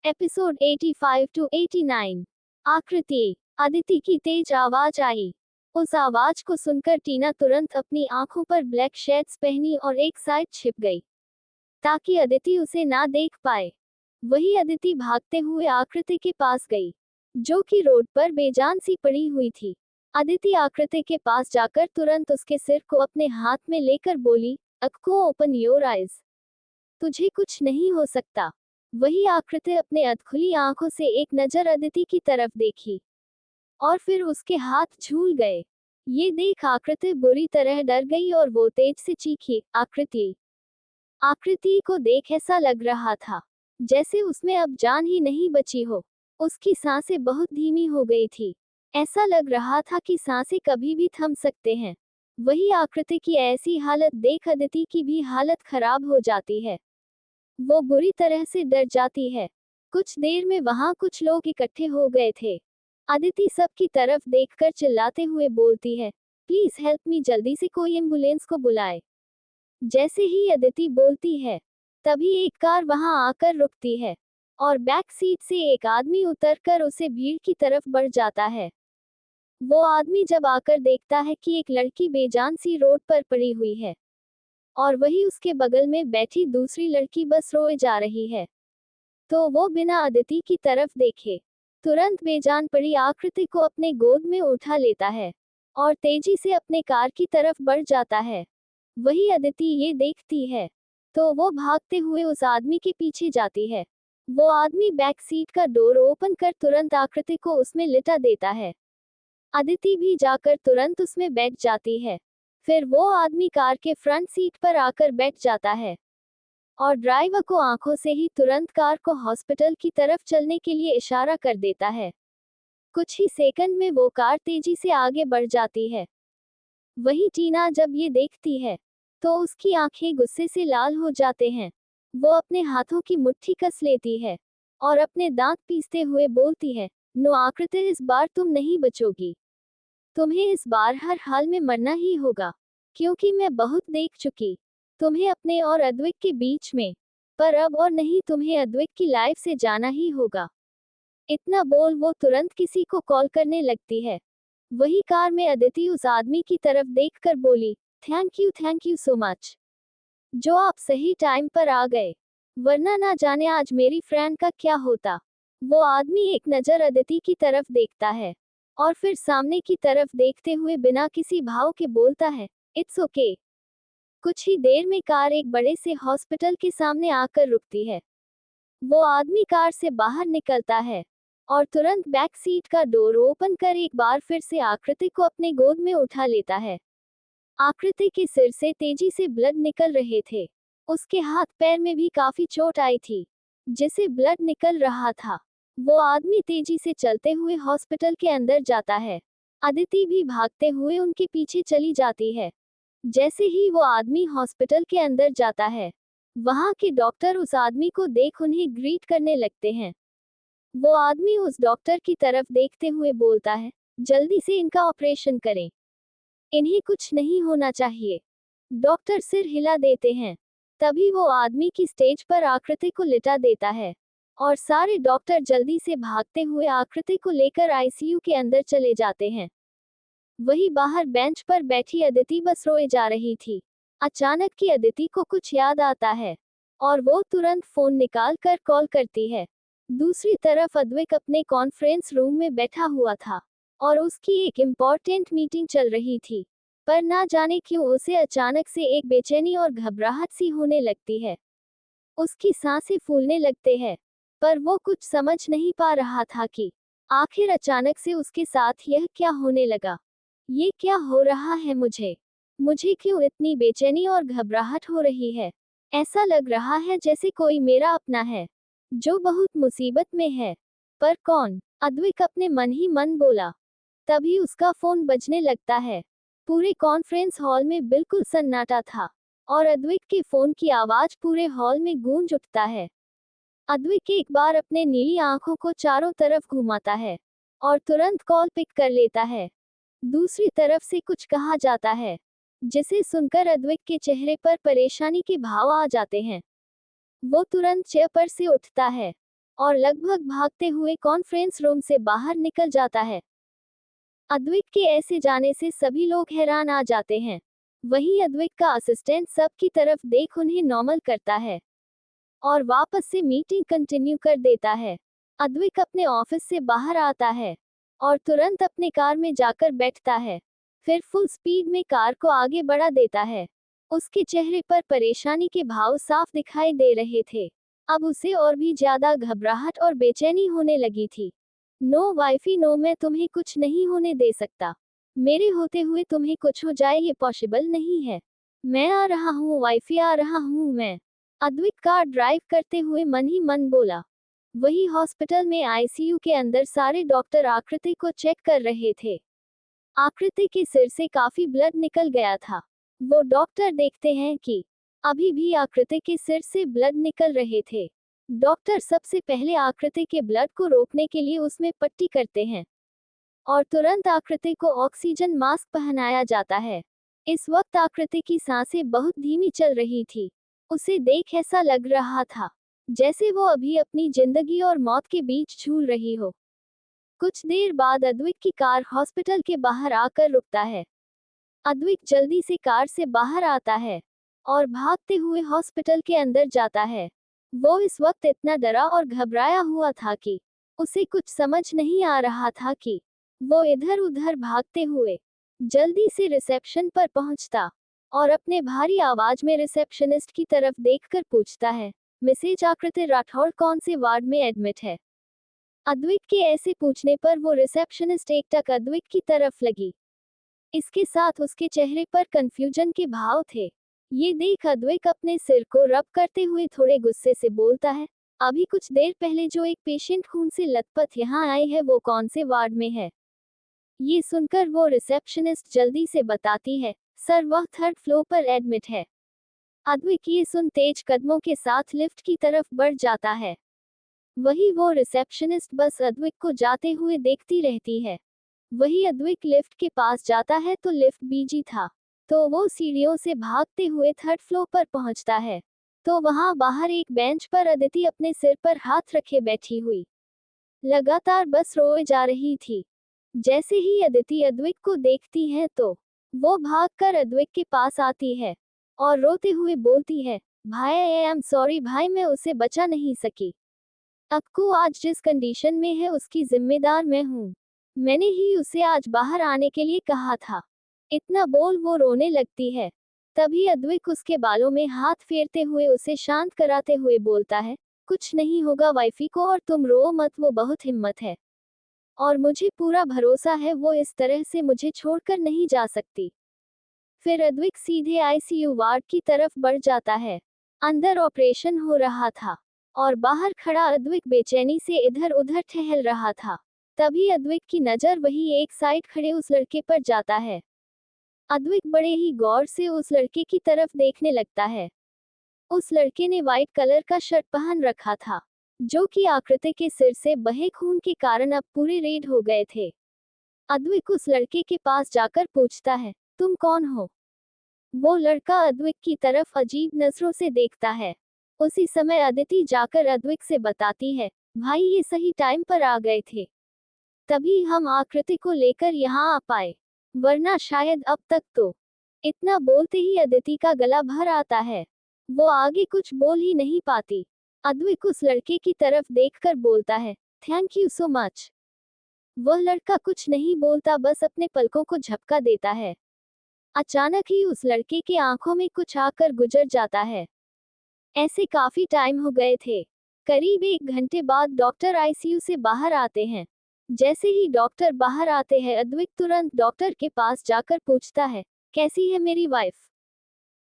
Episode 85 to 89। आकृति। अदिति की तेज आवाज आई। उस आवाज को सुनकर टीना तुरंत अपनी आंखों पर ब्लैक शेड्स पहनी और एक साइड छिप गई ताकि अदिति उसे ना देख पाए। वही अदिति भागते हुए आकृति के पास गई, जो कि रोड पर बेजान सी पड़ी हुई थी। अदिति आकृति के पास जाकर तुरंत उसके सिर को अपने हाथ में लेकर बोली, अक्को ओपन योर आइज, तुझे कुछ नहीं हो सकता। वही आकृति अपने अधखुली आंखों से एक नजर अदिति की तरफ देखी और फिर उसके हाथ झूल गए। ये देख आकृति बुरी तरह डर गई और वो तेज से चीखी, आकृति। आकृति को देख ऐसा लग रहा था जैसे उसमें अब जान ही नहीं बची हो। उसकी सांसें बहुत धीमी हो गई थी। ऐसा लग रहा था कि सांसें कभी भी थम सकते हैं। वही आकृति की ऐसी हालत देख अदिति की भी हालत खराब हो जाती है। वो बुरी तरह से डर जाती है। कुछ देर में वहां कुछ लोग इकट्ठे हो गए थे। अदिति सबकी तरफ देखकर चिल्लाते हुए बोलती है, प्लीज हेल्प मी, जल्दी से कोई एम्बुलेंस को बुलाए। जैसे ही अदिति बोलती है, तभी एक कार वहां आकर रुकती है और बैक सीट से एक आदमी उतरकर उसे भीड़ की तरफ बढ़ जाता है। वो आदमी जब आकर देखता है कि एक लड़की बेजान सी रोड पर पड़ी हुई है और वही उसके बगल में बैठी दूसरी लड़की बस रोए जा रही है, तो वो बिना अदिति की तरफ देखे तुरंत बेजान पड़ी आकृति को अपने गोद में उठा लेता है और तेजी से अपने कार की तरफ बढ़ जाता है। वही अदिति ये देखती है तो वो भागते हुए उस आदमी के पीछे जाती है। वो आदमी बैक सीट का डोर ओपन कर तुरंत आकृति को उसमें लिटा देता है। अदिति भी जाकर तुरंत उसमें बैठ जाती है। फिर वो आदमी कार के फ्रंट सीट पर आकर बैठ जाता है और ड्राइवर को आंखों से ही तुरंत कार को हॉस्पिटल की तरफ चलने के लिए इशारा कर देता है। कुछ ही सेकंड में वो कार तेजी से आगे बढ़ जाती है। वही टीना जब ये देखती है तो उसकी आंखें गुस्से से लाल हो जाते हैं। वो अपने हाथों की मुट्ठी कस लेती है और अपने दांत पीसते हुए बोलती है, नो आकृति, इस बार तुम नहीं बचोगी। तुम्हें इस बार हर हाल में मरना ही होगा, क्योंकि मैं बहुत देख चुकी तुम्हें अपने और अद्विक के बीच में, पर अब और नहीं, तुम्हें अद्विक की लाइफ से जाना ही होगा। इतना बोल वो तुरंत किसी को कॉल करने लगती है। वही कार में अदिति उस आदमी की तरफ देखकर बोली, थैंक यू सो मच, जो आप सही टाइम पर आ गए, वरना ना जाने आज मेरी फ्रेंड का क्या होता। वो आदमी एक नजर अदिति की तरफ देखता है और फिर सामने की तरफ देखते हुए बिना किसी भाव के बोलता है, इट्स ओके। कुछ ही देर में कार एक बड़े से हॉस्पिटल के सामने आकर रुकती है। वो आदमी कार से बाहर निकलता है और तुरंत बैक सीट का डोर ओपन कर एक बार फिर से आकृति को अपने गोद में उठा लेता है। आकृति के सिर से तेजी से ब्लड निकल रहे थे। उसके हाथ पैर में भी काफी चोट आई थी, जिससे ब्लड निकल रहा था। वो आदमी तेजी से चलते हुए हॉस्पिटल के अंदर जाता है। अदिति भी भागते हुए उनके पीछे चली जाती है। जैसे ही वो आदमी हॉस्पिटल के अंदर जाता है, वहां के डॉक्टर उस आदमी को देख उन्हें ग्रीट करने लगते हैं। वो आदमी उस डॉक्टर की तरफ देखते हुए बोलता है, जल्दी से इनका ऑपरेशन करें, इन्हें कुछ नहीं होना चाहिए। डॉक्टर सिर हिला देते हैं। तभी वो आदमी की स्टेज पर आकृति को लिटा देता है और सारे डॉक्टर जल्दी से भागते हुए आकृति को लेकर आईसीयू के अंदर चले जाते हैं। वही बाहर बेंच पर बैठी अदिति बस रोए जा रही थी। अचानक की अदिति को कुछ याद आता है और वो तुरंत फोन निकाल कर कॉल करती है। दूसरी तरफ अद्विक अपने कॉन्फ्रेंस रूम में बैठा हुआ था और उसकी एक इम्पोर्टेंट मीटिंग चल रही थी, पर ना जाने क्यों उसे अचानक से एक बेचैनी और घबराहट सी होने लगती है। उसकी सांसें फूलने लगते हैं, पर वो कुछ समझ नहीं पा रहा था कि आखिर अचानक से उसके साथ यह क्या होने लगा। ये क्या हो रहा है, मुझे क्यों इतनी बेचैनी और घबराहट हो रही है। ऐसा लग रहा है जैसे कोई मेरा अपना है जो बहुत मुसीबत में है। पर कौन? अद्विक अपने मन ही मन बोला। तभी उसका फोन बजने लगता है। पूरे कॉन्फ्रेंस हॉल में बिल्कुल सन्नाटा था और अद्विक के फोन की आवाज पूरे हॉल में गूंज उठता है। अद्विक एक बार अपने नीली आंखों को चारों तरफ घुमाता है और तुरंत कॉल पिक कर लेता है। दूसरी तरफ से कुछ कहा जाता है, जिसे सुनकर अद्विक के चेहरे पर परेशानी के भाव आ जाते हैं। वो तुरंत चेयर पर से उठता है और लगभग भागते हुए कॉन्फ्रेंस रूम से बाहर निकल जाता है। अद्विक के ऐसे जाने से सभी लोग हैरान आ जाते हैं। वहीं अद्विक का असिस्टेंट सबकी तरफ देख उन्हें नॉर्मल करता है और वापस से मीटिंग कंटिन्यू कर देता है। अद्विक अपने ऑफिस से बाहर आता है और तुरंत अपने कार में जाकर बैठता है। फिर फुल स्पीड में कार को आगे बढ़ा देता है। उसके चेहरे पर परेशानी के भाव साफ दिखाई दे रहे थे। अब उसे और भी ज्यादा घबराहट और बेचैनी होने लगी थी। नो वाइफी नो, मैं तुम्हें कुछ नहीं होने दे सकता। मेरे होते हुए तुम्हें कुछ हो जाए ये पॉसिबल नहीं है। मैं आ रहा हूँ वाइफी, आ रहा हूँ मैं। अद्विक कार ड्राइव करते हुए मन ही मन बोला। वही हॉस्पिटल में आईसीयू के अंदर सारे डॉक्टर आकृति को चेक कर रहे थे। आकृति के सिर से काफी ब्लड निकल गया था। वो डॉक्टर देखते हैं कि अभी भी आकृति के सिर से ब्लड निकल रहे थे। डॉक्टर सबसे पहले आकृति के ब्लड को रोकने के लिए उसमें पट्टी करते हैं और तुरंत आकृति को ऑक्सीजन मास्क पहनाया जाता है। इस वक्त आकृति की सांसें बहुत धीमी चल रही थी। उसे देख ऐसा लग रहा था जैसे वो अभी अपनी जिंदगी और मौत के बीच झूल रही हो। कुछ देर बाद अद्विक की कार हॉस्पिटल के बाहर आकर रुकता है। अद्विक जल्दी से कार से बाहर आता है और भागते हुए हॉस्पिटल के अंदर जाता है। वो इस वक्त इतना डरा और घबराया हुआ था कि उसे कुछ समझ नहीं आ रहा था कि वो इधर उधर भागते हुए जल्दी से रिसेप्शन पर पहुंचता और अपने भारी आवाज में रिसेप्शनिस्ट की तरफ देखकर पूछता है, मिसेज आकृति राठौड़ कौन से वार्ड में एडमिट है? अद्विक के ऐसे पूछने पर वो रिसेप्शनिस्ट एकटक अद्विक की तरफ लगी। इसके साथ उसके चेहरे पर कंफ्यूजन के भाव थे। ये देख अद्विक अपने सिर को रब करते हुए थोड़े गुस्से से बोलता है, अभी कुछ देर पहले जो एक पेशेंट खून से लथपथ यहाँ आए है वो कौन से वार्ड में है? ये सुनकर वो रिसेप्शनिस्ट जल्दी से बताती है, सर वह 3rd फ्लोर पर एडमिट है। अद्विक ये सुन तेज कदमों के साथ लिफ्ट की तरफ बढ़ जाता है। वही वो रिसेप्शनिस्ट बस अद्विक को जाते हुए देखती रहती है। वही अद्विक लिफ्ट के पास जाता है तो लिफ्ट बिजी था, तो वो सीढ़ियों से भागते हुए 3rd फ्लोर पर पहुंचता है। तो वहां बाहर एक बेंच पर अदिति अपने सिर पर हाथ रखे बैठी हुई लगातार बस रोए जा रही थी। जैसे ही अदिति अद्विक को देखती है तो वो भागकर अद्विक के पास आती है और रोते हुए बोलती है, भाई आई एम सॉरी भाई, मैं उसे बचा नहीं सकी। अक्कू आज जिस कंडीशन में है उसकी जिम्मेदार मैं हूँ। मैंने ही उसे आज बाहर आने के लिए कहा था। इतना बोल वो रोने लगती है। तभी अद्विक उसके बालों में हाथ फेरते हुए उसे शांत कराते हुए बोलता है, कुछ नहीं होगा वाइफी को और तुम रो मत, वो बहुत हिम्मत है और मुझे पूरा भरोसा है वो इस तरह से मुझे छोड़कर नहीं जा सकती। फिर अद्विक सीधे आईसीयू वार्ड की तरफ बढ़ जाता है। अंदर ऑपरेशन हो रहा था और बाहर खड़ा अद्विक बेचैनी से इधर उधर टहल रहा था। तभी अद्विक की नजर वही एक साइड खड़े उस लड़के पर जाता है। अद्विक बड़े ही गौर से उस लड़के की तरफ देखने लगता है। उस लड़के ने व्हाइट कलर का शर्ट पहन रखा था, जो कि आकृति के सिर से बहे खून के कारण अब पूरे रेड हो गए थे। अद्विक उस लड़के के पास जाकर पूछता है, तुम कौन हो? वो लड़का अद्विक की तरफ अजीब नजरों से देखता है। उसी समय अदिति जाकर अद्विक से बताती है, भाई ये सही टाइम पर आ गए थे, तभी हम आकृति को लेकर यहाँ आ पाए, वरना शायद अब तक तो। इतना बोलते ही अदिति का गला भर आता है। वो आगे कुछ बोल ही नहीं पाती। अद्विक उस लड़के की तरफ देखकर बोलता है, थैंक यू सो मच। वह लड़का कुछ नहीं बोलता, बस अपने पलकों को झपका देता है। अचानक ही उस लड़के के आंखों में कुछ आकर गुजर जाता है। ऐसे काफी टाइम हो गए थे। करीब 1 घंटे बाद डॉक्टर आईसीयू से बाहर आते हैं। जैसे ही डॉक्टर बाहर आते हैं अद्विक तुरंत डॉक्टर के पास जाकर पूछता है, कैसी है मेरी वाइफ?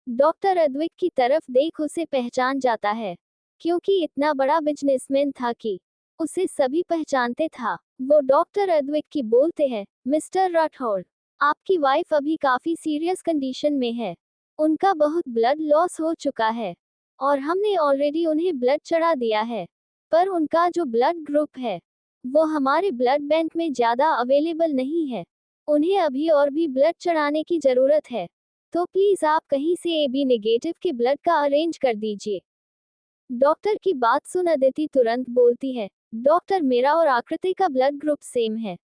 डॉक्टर अद्विक की तरफ देख उसे पहचान जाता है, क्योंकि इतना बड़ा बिजनेसमैन था कि उसे सभी पहचानते था। वो डॉक्टर अद्विक की बोलते हैं, मिस्टर राठौड़, आपकी वाइफ अभी काफी सीरियस कंडीशन में है। उनका बहुत ब्लड लॉस हो चुका है और हमने ऑलरेडी उन्हें ब्लड चढ़ा दिया है, पर उनका जो ब्लड ग्रुप है वो हमारे ब्लड बैंक में ज्यादा अवेलेबल नहीं है। उन्हें अभी और भी ब्लड चढ़ाने की जरूरत है, तो प्लीज आप कहीं से AB नेगेटिव के ब्लड का अरेंज कर दीजिए। डॉक्टर की बात सुन अदिति तुरंत बोलती है, डॉक्टर मेरा और आकृति का ब्लड ग्रुप सेम है।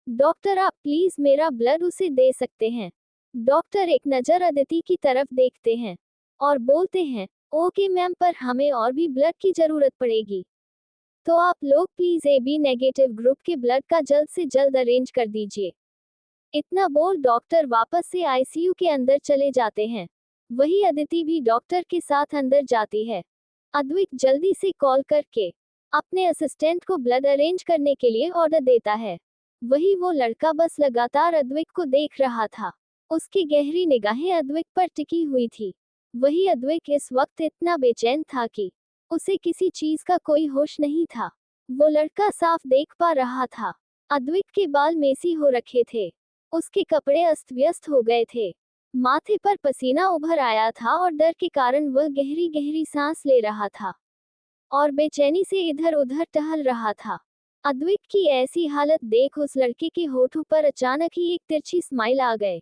डॉक्टर आप प्लीज मेरा ब्लड उसे दे सकते हैं। डॉक्टर एक नज़र अदिति की तरफ देखते हैं और बोलते हैं, ओके मैम, पर हमें और भी ब्लड की जरूरत पड़ेगी। तो आप लोग प्लीज AB नेगेटिव ग्रुप के ब्लड का जल्द से जल्द अरेंज कर दीजिए। इतना बोल डॉक्टर वापस से ICU के अंदर चले जाते हैं। वही अदिति भी डॉक्टर के साथ अंदर जाती है। अद्विक जल्दी से कॉल करके अपने असिस्टेंट को ब्लड अरेंज करने के लिए ऑर्डर देता है। वही वो लड़का बस लगातार अद्विक को देख रहा था। उसकी गहरी निगाहें अद्विक पर टिकी हुई थी। वही अद्विक इस वक्त इतना बेचैन था कि उसे किसी चीज का कोई होश नहीं था। वो लड़का साफ देख पा रहा था। अद्विक के बाल मेसी हो रखे थे। उसके कपड़े अस्त व्यस्त हो गए थे। माथे पर पसीना उभर आया था और डर के कारण वह गहरी गहरी सांस ले रहा था और बेचैनी से इधर उधर टहल रहा था। अद्विक की ऐसी हालत देख उस लड़के के होठों पर अचानक ही एक तिरछी स्माइल आ गए।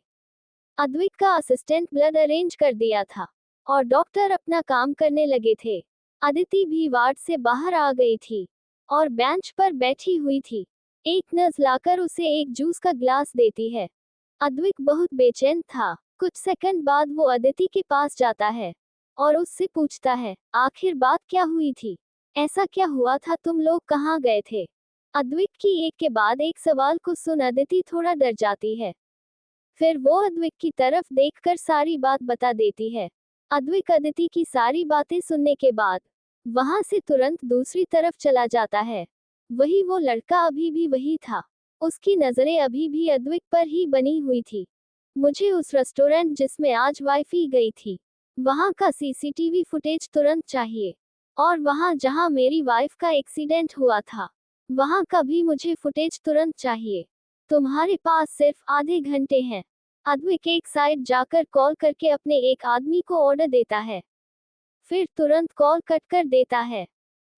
अद्विक का असिस्टेंट ब्लड अरेंज कर दिया था और डॉक्टर अपना काम करने लगे थे। अदिति भी वार्ड से बाहर आ गई थी और बेंच पर बैठी हुई थी। एक नर्स लाकर उसे एक जूस का ग्लास देती है। अद्विक बहुत बेचैन था। कुछ सेकंड बाद वो अदिति के पास जाता है और उससे पूछता है, आखिर बात क्या हुई थी? ऐसा क्या हुआ था? तुम लोग कहाँ गए थे? अद्विक की एक के बाद एक सवाल को सुन अदिति थोड़ा डर जाती है। फिर वो अद्विक की तरफ देखकर सारी बात बता देती है। अद्विक अदिति की सारी बातें सुनने के बाद वहां से तुरंत दूसरी तरफ चला जाता है। वही वो लड़का अभी भी वही था। उसकी नजरें अभी भी अद्विक पर ही बनी हुई थी। मुझे उस रेस्टोरेंट जिसमें आज वाइफी गई थी, वहां का CCTV फुटेज तुरंत चाहिए। और वहां जहां मेरी वाइफ का एक्सीडेंट हुआ था, वहां का भी मुझे फुटेज तुरंत चाहिए। तुम्हारे पास सिर्फ आधे घंटे हैं। अद्विक एक साइड जाकर कॉल करके अपने एक आदमी को ऑर्डर देता है। फिर तुरंत कॉल कट कर देता है।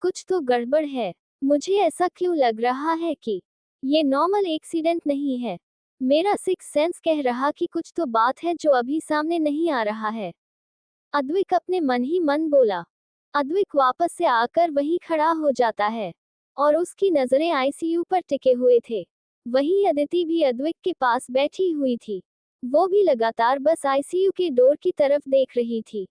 कुछ तो गड़बड़ है। मुझे ऐसा क्यों लग रहा है कि ये नॉर्मल एक्सीडेंट नहीं है। मेरा सिक्स सेंस कह रहा कि कुछ तो बात है जो अभी सामने नहीं आ रहा है। अद्विक अपने मन ही मन बोला। अद्विक वापस से आकर वहीं खड़ा हो जाता है और उसकी नजरें ICU पर टिके हुए थे। वहीं अदिति भी अद्विक के पास बैठी हुई थी। वो भी लगातार बस ICU के डोर की तरफ देख रही थी।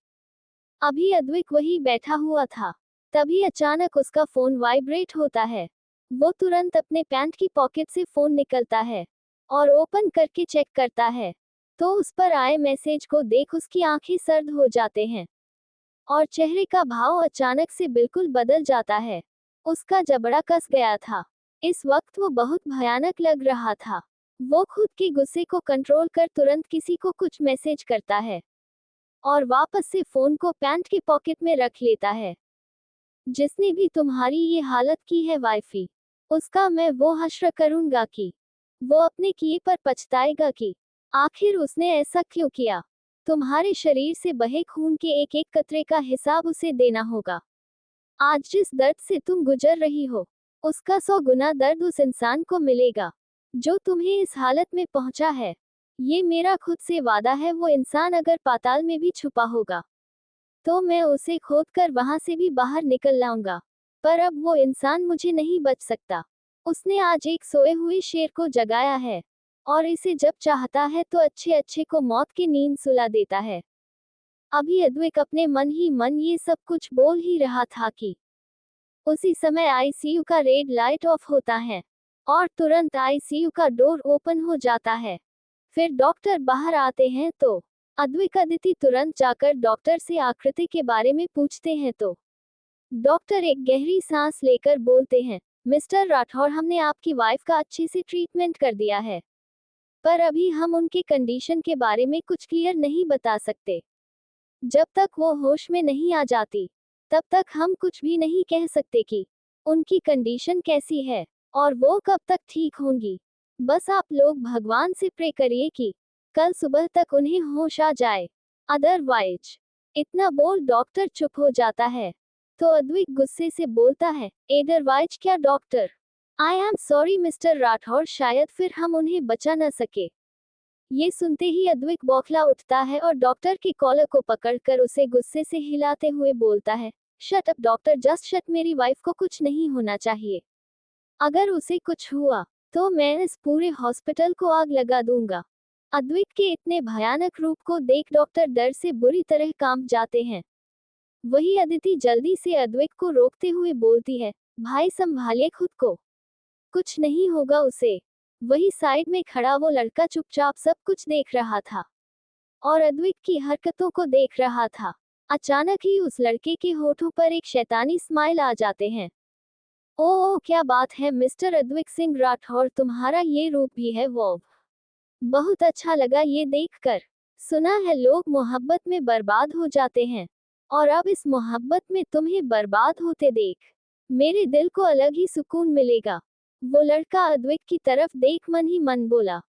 अभी अद्विक वही बैठा हुआ था। तभी अचानक उसका फोन वाइब्रेट होता है। वो तुरंत अपने पैंट की पॉकेट से फोन निकलता है और ओपन करके चेक करता है। तो उस पर आए मैसेज को देख उसकी आंखें सर्द हो जाते हैं और चेहरे का भाव अचानक से बिल्कुल बदल जाता है। उसका जबड़ा कस गया था। इस वक्त वो बहुत भयानक लग रहा था। वो खुद के गुस्से को कंट्रोल कर तुरंत किसी को कुछ मैसेज करता है और वापस से फोन को पैंट के पॉकेट में रख लेता है। जिसने भी तुम्हारी ये हालत की है वाइफी, उसका मैं वो हश्र करूंगा कि वो अपने किए पर पछताएगा कि आखिर उसने ऐसा क्यों किया। तुम्हारे शरीर से बहे खून के एक एक कतरे का हिसाब उसे देना होगा। आज जिस दर्द से तुम गुजर रही हो, उसका 100 गुना दर्द उस इंसान को मिलेगा जो तुम्हें इस हालत में पहुंचा है। ये मेरा खुद से वादा है। वो इंसान अगर पाताल में भी छुपा होगा तो मैं उसे खोद कर वहां से भी बाहर निकल लाऊंगा। पर अब वो इंसान मुझे नहीं बच सकता। उसने आज एक सोए हुए शेर को जगाया है और इसे जब चाहता है तो अच्छे अच्छे को मौत की नींद सुला देता है। अभी अद्विक अपने मन ही मन ये सब कुछ बोल ही रहा था कि उसी समय ICU का रेड लाइट ऑफ होता है और तुरंत ICU का डोर ओपन हो जाता है। फिर डॉक्टर बाहर आते हैं तो अद्विक अदिति तुरंत जाकर डॉक्टर से आकृति के बारे में पूछते हैं तो डॉक्टर एक गहरी सांस लेकर बोलते हैं, मिस्टर राठौर, हमने आपकी वाइफ का अच्छे से ट्रीटमेंट कर दिया है, पर अभी हम उनके कंडीशन के बारे में कुछ क्लियर नहीं बता सकते। जब तक वो होश में नहीं आ जाती, तब तक हम कुछ भी नहीं कह सकते कि उनकी कंडीशन कैसी है और वो कब तक ठीक होंगी। बस आप लोग भगवान से प्रे करिए कि कल सुबह तक उन्हें होश आ जाए, अदरवाइज। इतना बोल डॉक्टर चुप हो जाता है तो अद्विक गुस्से से बोलता है, अदरवाइज क्या doctor? I am sorry mister Rathore, शायद फिर हम उन्हें बचा न सके। ये सुनते ही अद्विक बौखला उठता है और डॉक्टर की कॉलर को पकड़कर उसे गुस्से से हिलाते हुए बोलता है, shut up doctor, just shut. मेरी वाइफ को कुछ नहीं होना चाहिए। अगर उसे कुछ हुआ तो मैं इस पूरे हॉस्पिटल को आग लगा दूंगा। अद्वैत के इतने भयानक रूप को देख डॉक्टर डर से बुरी तरह कांप जाते हैं। वही अदिति जल्दी से अद्वैत को रोकते हुए बोलती है, भाई संभालिए खुद को, कुछ नहीं होगा उसे। वही साइड में खड़ा वो लड़का चुपचाप सब कुछ देख रहा था और अद्वैत की हरकतों को देख रहा था। अचानक ही उस लड़के के होठों पर एक शैतानी स्माइल आ जाते हैं। ओ क्या बात है मिस्टर अद्वैत सिंह राठौर, तुम्हारा ये रूप भी है, वो बहुत अच्छा लगा ये देखकर। सुना है लोग मोहब्बत में बर्बाद हो जाते हैं, और अब इस मोहब्बत में तुम्हें बर्बाद होते देख मेरे दिल को अलग ही सुकून मिलेगा। वो लड़का अद्वैत की तरफ देख मन ही मन बोला।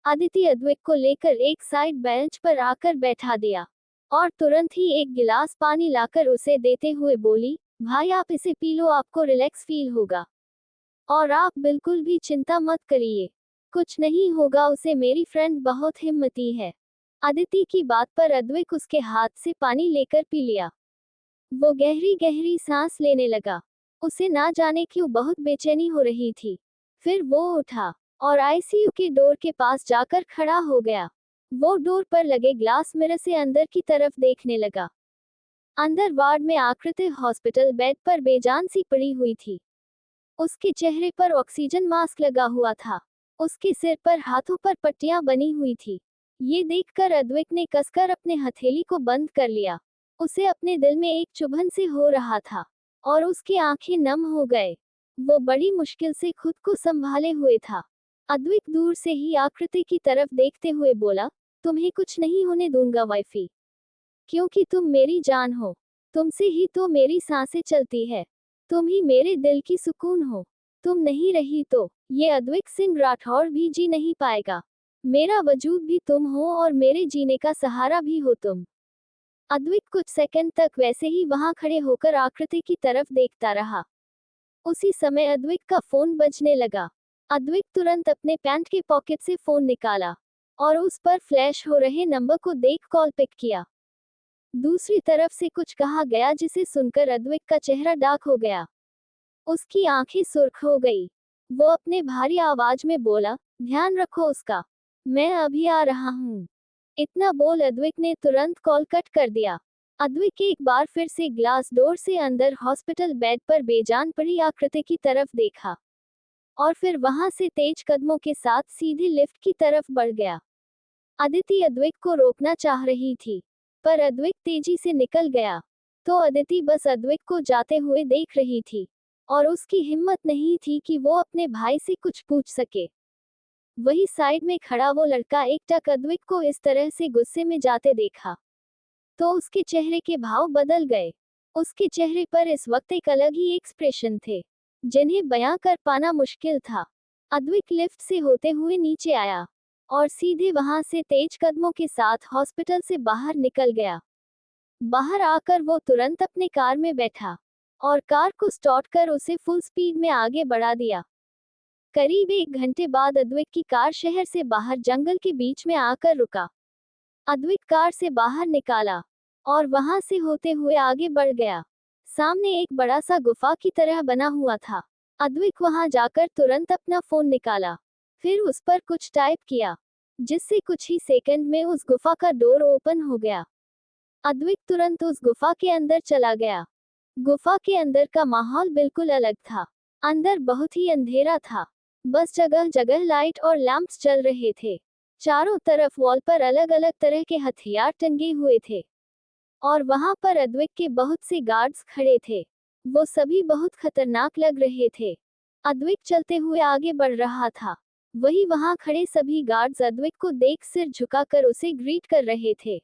अदिति अद्वैत को लेकर एक साइड बेंच पर आकर बैठा दिया और तुरंत ही एक गिलास पानी लाकर उसे देते हुए बोली, भाई आप इसे पी लो, आपको रिलैक्स फील होगा और आप बिल्कुल भी चिंता मत करिए, कुछ नहीं होगा उसे, मेरी फ्रेंड बहुत हिम्मती है। अदिति की बात पर अद्वैत उसके हाथ से पानी लेकर पी लिया। वो गहरी गहरी सांस लेने लगा। उसे ना जाने क्यों बहुत बेचैनी हो रही थी। फिर वो उठा और आईसीयू के डोर के पास जाकर खड़ा हो गया। वो डोर पर लगे ग्लास मिरर से अंदर की तरफ देखने लगा। अंदर वार्ड में आकृति हॉस्पिटल बेड पर बेजान सी पड़ी हुई थी। उसके चेहरे पर ऑक्सीजन मास्क लगा हुआ था। उसके सिर पर हाथों पर पट्टियां बनी हुई थी। ये देखकर अद्वैत ने कसकर अपने हथेली को बंद कर लिया। उसे अपने दिल में एक चुभन से हो रहा था और उसकी आंखें नम हो गए। वो बड़ी मुश्किल से खुद को संभाले हुए था। अद्वैत दूर से ही आकृति की तरफ देखते हुए बोला, तुम्हें कुछ नहीं होने दूंगा वाइफी, क्योंकि तुम मेरी जान हो, तुमसे ही तो मेरी सांसें चलती है, तुम ही मेरे दिल की सुकून हो। तुम नहीं रही तो ये अद्वैत सिंह राठौर भी जी नहीं पाएगा। मेरा वजूद भी तुम हो और मेरे जीने का सहारा भी हो तुम। अद्वैत कुछ सेकंड तक वैसे ही वहां खड़े होकर आकृति की तरफ देखता रहा। उसी समय अद्वैत का फोन बजने लगा। अद्वैत तुरंत अपने पैंट के पॉकेट से फोन निकाला और उस पर फ्लैश हो रहे नंबर को देख कॉल पिक किया। दूसरी तरफ से कुछ कहा गया जिसे सुनकर अद्वैत का चेहरा डार्क हो गया। उसकी आंखें सुर्ख हो गई। वो अपने भारी आवाज में बोला, ध्यान रखो उसका, मैं अभी आ रहा हूँ। इतना बोल अद्वैत ने तुरंत कॉल कट कर दिया। अद्वैत एक बार फिर से ग्लास डोर से अंदर हॉस्पिटल बेड पर बेजान पड़ी आकृति की तरफ देखा और फिर वहां से तेज कदमों के साथ सीधे लिफ्ट की तरफ बढ़ गया। अदिति अद्वैत को रोकना चाह रही थी, पर अद्वैत तेजी से निकल गया। तो अदिति बस अद्वैत को जाते हुए देख रही थी और उसकी हिम्मत नहीं थी कि वो अपने भाई से कुछ पूछ सके। वही साइड में खड़ा वो लड़का एकटक अद्वैत को इस तरह से गुस्से में जाते देखा तो उसके चेहरे के भाव बदल गए। उसके चेहरे पर इस वक्त एक अलग ही एक्सप्रेशन थे जिन्हें बयां कर पाना मुश्किल था। अद्वैत लिफ्ट से होते हुए नीचे आया और सीधे वहां से तेज कदमों के साथ हॉस्पिटल से बाहर निकल गया। बाहर आकर वो तुरंत अपने कार में बैठा और कार को स्टार्ट कर उसे फुल स्पीड में आगे बढ़ा दिया। करीब 1 घंटे बाद अद्वैत की कार शहर से बाहर जंगल के बीच में आकर रुका। अद्वैत कार से बाहर निकाला और वहां से होते हुए आगे बढ़ गया। सामने एक बड़ा सा गुफा की तरह बना हुआ था। अद्वैत वहां जाकर तुरंत अपना फोन निकाला, फिर उस पर कुछ टाइप किया, जिससे कुछ ही सेकंड में उस गुफा का डोर ओपन हो गया। अद्वैत तुरंत उस गुफा के अंदर चला गया। गुफा के अंदर का माहौल बिल्कुल अलग था। अंदर बहुत ही अंधेरा था, बस जगह जगह लाइट और लैंप्स चल रहे थे। चारों तरफ वॉल पर अलग अलग तरह के हथियार टंगे हुए थे और वहां पर अद्वैत के बहुत से गार्ड्स खड़े थे। वो सभी बहुत खतरनाक लग रहे थे। अद्वैत चलते हुए आगे बढ़ रहा था। वही वहां खड़े सभी गार्ड्स अद्वैत को देख सिर झुकाकर उसे ग्रीट कर रहे थे।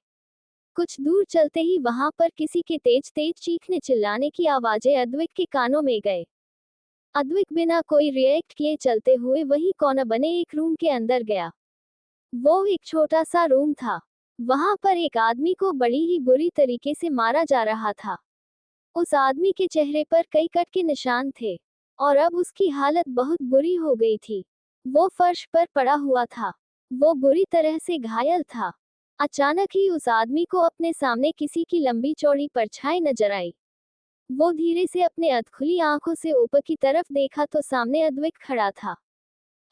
कुछ दूर चलते ही वहां पर किसी के तेज तेज चीखने चिल्लाने की आवाजें अद्वैत के कानों में गए। अद्वैत बिना कोई रिएक्ट किए चलते हुए वही कोना बने एक रूम के अंदर गया। वो एक छोटा सा रूम था। वहां पर एक आदमी को बड़ी ही बुरी तरीके से मारा जा रहा था। उस आदमी के चेहरे पर कई कट के निशान थे और अब उसकी हालत बहुत बुरी हो गई थी। वो फर्श पर पड़ा हुआ था। वो बुरी तरह से घायल था। अचानक ही उस आदमी को अपने सामने किसी की लंबी चौड़ी परछाई नजर आई। वो धीरे से अपने अधखुली आंखों से ऊपर की तरफ देखा तो सामने अद्विक खड़ा था।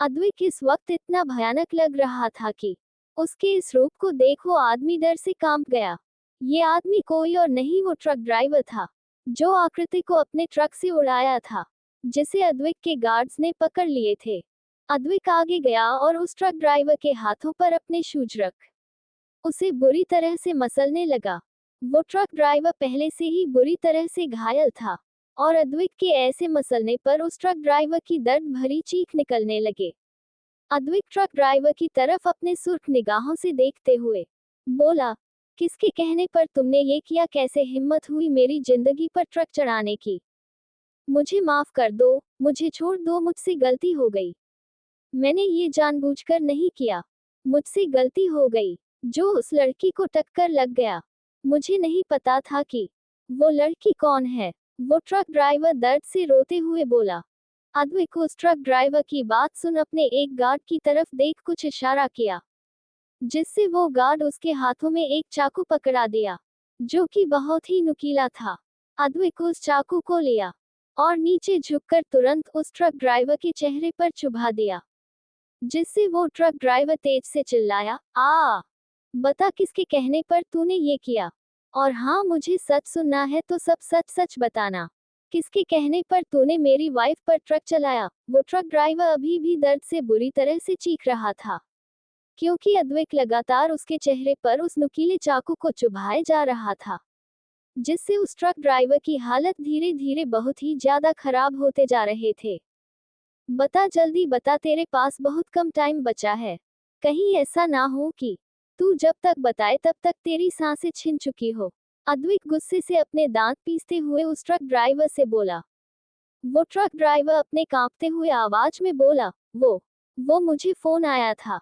अद्विक इस वक्त इतना भयानक लग रहा था कि उसके इस रूप को देख वो आदमी डर से कांप गया। ये आदमी कोई और नहीं, वो ट्रक ड्राइवर था जो आकृति को अपने ट्रक से उड़ाया था, जिसे अद्विक के गार्ड्स ने पकड़ लिए थे। अद्विक आगे गया और उस ट्रक ड्राइवर के हाथों पर अपने शूज रख उसे बुरी तरह से मसलने लगा। वो ट्रक ड्राइवर पहले से ही बुरी तरह से घायल था और अद्विक के ऐसे मसलने पर उस ट्रक ड्राइवर की दर्द भरी चीख निकलने लगे। अद्विक ट्रक ड्राइवर की तरफ अपने सुर्ख निगाहों से देखते हुए बोला, किसके कहने पर तुमने ये किया? कैसे हिम्मत हुई मेरी जिंदगी पर ट्रक चढ़ाने की? मुझे माफ कर दो, मुझे छोड़ दो, मुझसे गलती हो गई। मैंने ये जानबूझकर नहीं किया, मुझसे गलती हो गई। जो उस लड़की को टक्कर लग गया, मुझे नहीं पता था कि वो लड़की कौन है। वो ट्रक ड्राइवर दर्द से रोते हुए बोला। अद्विक उस ट्रक ड्राइवर की बात सुन अपने एक गार्ड की तरफ देख कुछ इशारा किया, जिससे वो गार्ड उसके हाथों में एक चाकू पकड़ा दिया, जो कि बहुत ही नुकीला था। अद्विक उस चाकू को लिया और नीचे झुककर तुरंत उस ट्रक ड्राइवर के चेहरे पर चुभा दिया, जिससे वो ट्रक ड्राइवर तेज से चिल्लाया, बता किसके कहने पर तूने ये किया? और हाँ, मुझे सच सुनना है तो सब सच सच बताना। किसके कहने पर तूने मेरी वाइफ पर ट्रक चलाया? वो ट्रक ड्राइवर अभी भी दर्द से बुरी तरह से चीख रहा था, क्योंकि अद्विक लगातार उसके चेहरे पर उस नुकीले चाकू को चुभाए जा रहा था, जिससे उस ट्रक ड्राइवर की हालत धीरे धीरे बहुत ही ज्यादा खराब होते जा रहे थे। बता, जल्दी बता, तेरे पास बहुत कम टाइम बचा है। कहीं ऐसा ना हो कि तू जब तक बताए तब तक तेरी सांसें छिन चुकी हो। अद्विक गुस्से से अपने दांत पीसते हुए उस ट्रक ड्राइवर से बोला। वो ट्रक ड्राइवर अपने कांपते हुए आवाज में बोला, वो मुझे फोन आया था।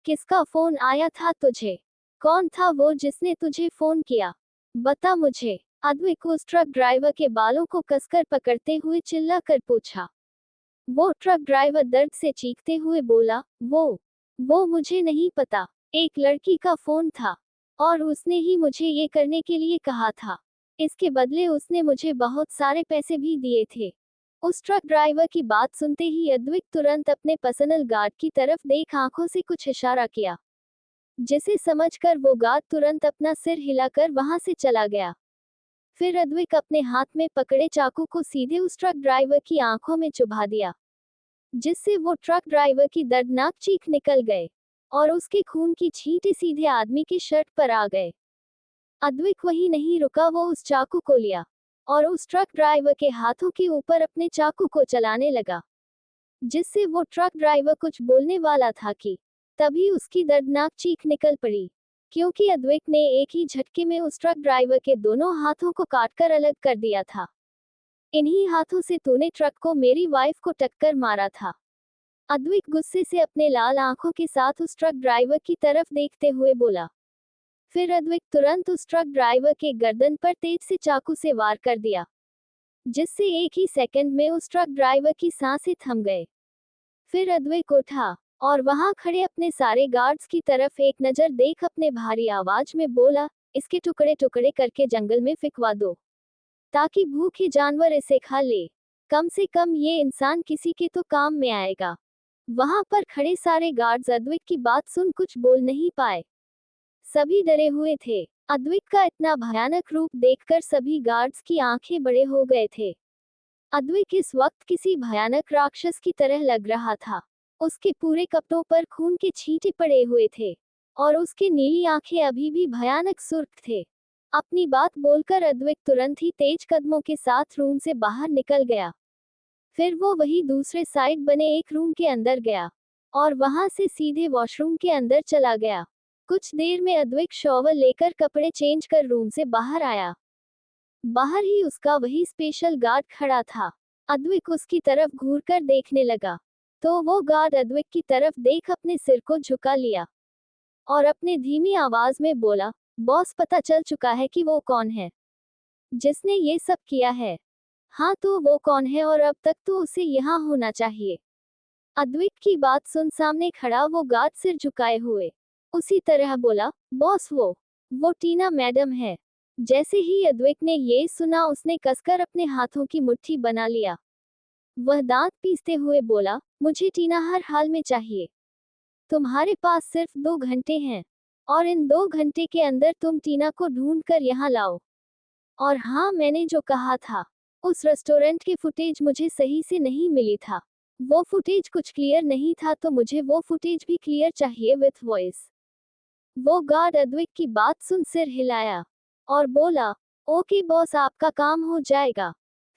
किसका फोन आया था तुझे? कौन था वो जिसने तुझे फोन किया? बता मुझे। अद्विक उस ट्रक ड्राइवर के बालों को कसकर पकड़ते हुए चिल्ला कर पूछा। वो ट्रक ड्राइवर दर्द से चीखते हुए बोला, वो मुझे नहीं पता। एक लड़की का फोन था और उसने ही मुझे ये करने के लिए कहा था। इसके बदले उसने मुझे बहुत सारे पैसे भी दिए थे। उस ट्रक ड्राइवर की बात सुनते ही अद्विक तुरंत अपने पर्सनल गार्ड की तरफ देख आंखों से कुछ इशारा किया, जिसे समझकर वो गार्ड तुरंत अपना सिर हिलाकर वहां से चला गया। फिर अद्विक अपने हाथ में पकड़े चाकू को सीधे उस ट्रक ड्राइवर की आंखों में चुभा दिया, जिससे वो ट्रक ड्राइवर की दर्दनाक चीख निकल गए और उसके खून की छींटे सीधे आदमी के शर्ट पर आ गए। अद्विक वहीं नहीं रुका, वो उस चाकू को लिया और उस ट्रक ड्राइवर के हाथों के ऊपर अपने चाकू को चलाने लगा, जिससे वो ट्रक ड्राइवर कुछ बोलने वाला था कि तभी उसकी दर्दनाक चीख निकल पड़ी, क्योंकि अद्विक ने एक ही झटके में उस ट्रक ड्राइवर के दोनों हाथों को काटकर अलग कर दिया था। इन्हीं हाथों से तूने ट्रक को मेरी वाइफ को टक्कर मारा था। अद्विक गुस्से से अपने लाल आंखों के साथ उस ट्रक ड्राइवर की तरफ देखते हुए बोला। फिर अद्विक तुरंत उस ट्रक ड्राइवर के गर्दन पर तेज से चाकू से वार कर दिया, जिससे एक ही सेकंड में उस ट्रक ड्राइवर की सांसें थम गए। फिर अद्विक उठा और वहां खड़े अपने सारे गार्ड्स की तरफ एक नजर देख अपने भारी आवाज में बोला, इसके टुकड़े टुकड़े करके जंगल में फिकवा दो, ताकि भूखे जानवर इसे खा ले। कम से कम ये इंसान किसी के तो काम में आएगा। वहां पर खड़े सारे गार्ड्स अद्विक की बात सुन कुछ बोल नहीं पाए। सभी डरे हुए थे। अद्विक का इतना भयानक रूप देखकर सभी गार्ड्स की आंखें बड़े हो गए थे। अद्विक इस वक्त किसी भयानक राक्षस की तरह लग रहा था। उसके पूरे कपड़ों पर खून के छींटे पड़े हुए थे और उसकी नीली आंखें अभी भी भयानक सुर्ख थे। अपनी बात बोलकर अद्विक तुरंत ही तेज कदमों के साथ रूम से बाहर निकल गया। फिर वो वही दूसरे साइड बने एक रूम के अंदर गया और वहां से सीधे वॉशरूम के अंदर चला गया। कुछ देर में अद्विक शॉवर लेकर कपड़े चेंज कर रूम से बाहर आया। बाहर ही उसका वही स्पेशल गार्ड खड़ा था। अद्विक उसकी तरफ घूरकर देखने लगा तो वो गार्ड अद्विक की तरफ देख अपने सिर को झुका लिया और अपने धीमी आवाज में बोला, बॉस, पता चल चुका है कि वो कौन है जिसने ये सब किया है। हाँ, तो वो कौन है और अब तक तो उसे यहाँ होना चाहिए। अद्विक की बात सुन सामने खड़ा वो गार्ड सिर झुकाए हुए उसी तरह बोला, बॉस, वो टीना मैडम है। जैसे ही अद्विक ने ये सुना, उसने कसकर अपने हाथों की मुट्ठी बना लिया। वह दांत पीसते हुए बोला, मुझे टीना हर हाल में चाहिए। तुम्हारे पास सिर्फ 2 घंटे हैं, और इन 2 घंटे के अंदर तुम टीना को ढूंढ कर यहाँ लाओ। और हाँ, मैंने जो कहा था, उस रेस्टोरेंट की फुटेज मुझे सही से नहीं मिली था। वो फुटेज कुछ क्लियर नहीं था, तो मुझे वो फुटेज भी क्लियर चाहिए विथ वॉइस। वो गार्ड अद्विक की बात सुन सिर हिलाया और बोला, ओके बॉस, आपका काम हो जाएगा।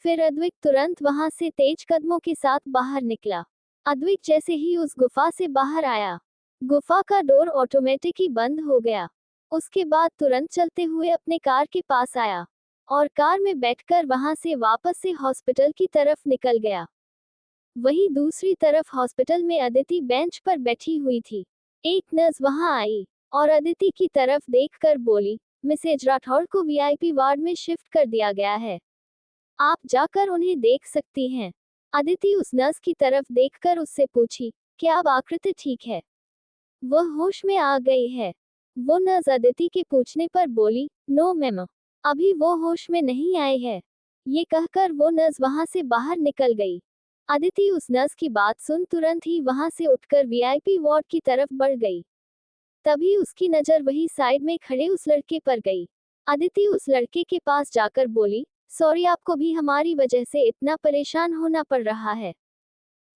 फिर अद्विक तुरंत वहां से तेज कदमों के साथ बाहर निकला। अद्विक जैसे ही उस गुफा से बाहर आया, गुफा का डोर ऑटोमेटिक ही बंद हो गया। उसके बाद तुरंत चलते हुए अपने कार के पास आया और कार में बैठकर वहां से वापस से हॉस्पिटल की तरफ निकल गया। वहीं दूसरी तरफ हॉस्पिटल में अदिति बेंच पर बैठी हुई थी। एक नर्स वहां आई और अदिति की तरफ देखकर बोली, मिसेज राठौड़ को वीआईपी वार्ड में शिफ्ट कर दिया गया है, आप जाकर उन्हें देख सकती हैं। अदिति उस नर्स की तरफ देखकर उससे पूछी, क्या अब आकृति ठीक है? वह होश में आ गई है? वो नर्स अदिति के पूछने पर बोली, नो मैम, अभी वो होश में नहीं आए हैं। ये कहकर वो नर्स वहां से बाहर निकल गई। अदिति उस नर्स की बात सुन तुरंत ही वहां से उठकर वीआईपी वार्ड की तरफ बढ़ गई। तभी उसकी नजर वही साइड में खड़े उस लड़के पर गई। अदिति उस लड़के के पास जाकर बोली, सॉरी, आपको भी हमारी वजह से इतना परेशान होना पड़ रहा है,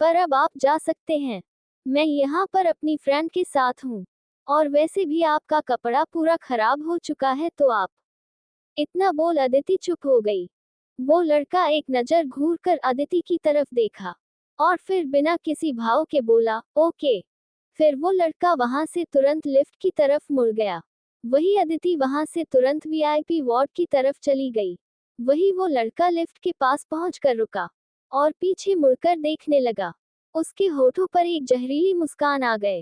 पर अब आप जा सकते हैं। मैं यहाँ पर अपनी फ्रेंड के साथ हूँ, और वैसे भी आपका कपड़ा पूरा खराब हो चुका है, तो आप। इतना बोल अदिति चुप हो गई। वो लड़का एक नजर घूर कर अदिति की तरफ देखा और फिर बिना किसी भाव के बोला, ओके। फिर वो लड़का वहां से तुरंत लिफ्ट की तरफ मुड़ गया। वही अदिति वहां से तुरंत वीआईपी वार्ड की तरफ चली गई। वही वो लड़का लिफ्ट के पास पहुंचकर रुका और पीछे मुड़कर देखने लगा। उसके होठों पर एक जहरीली मुस्कान आ गए।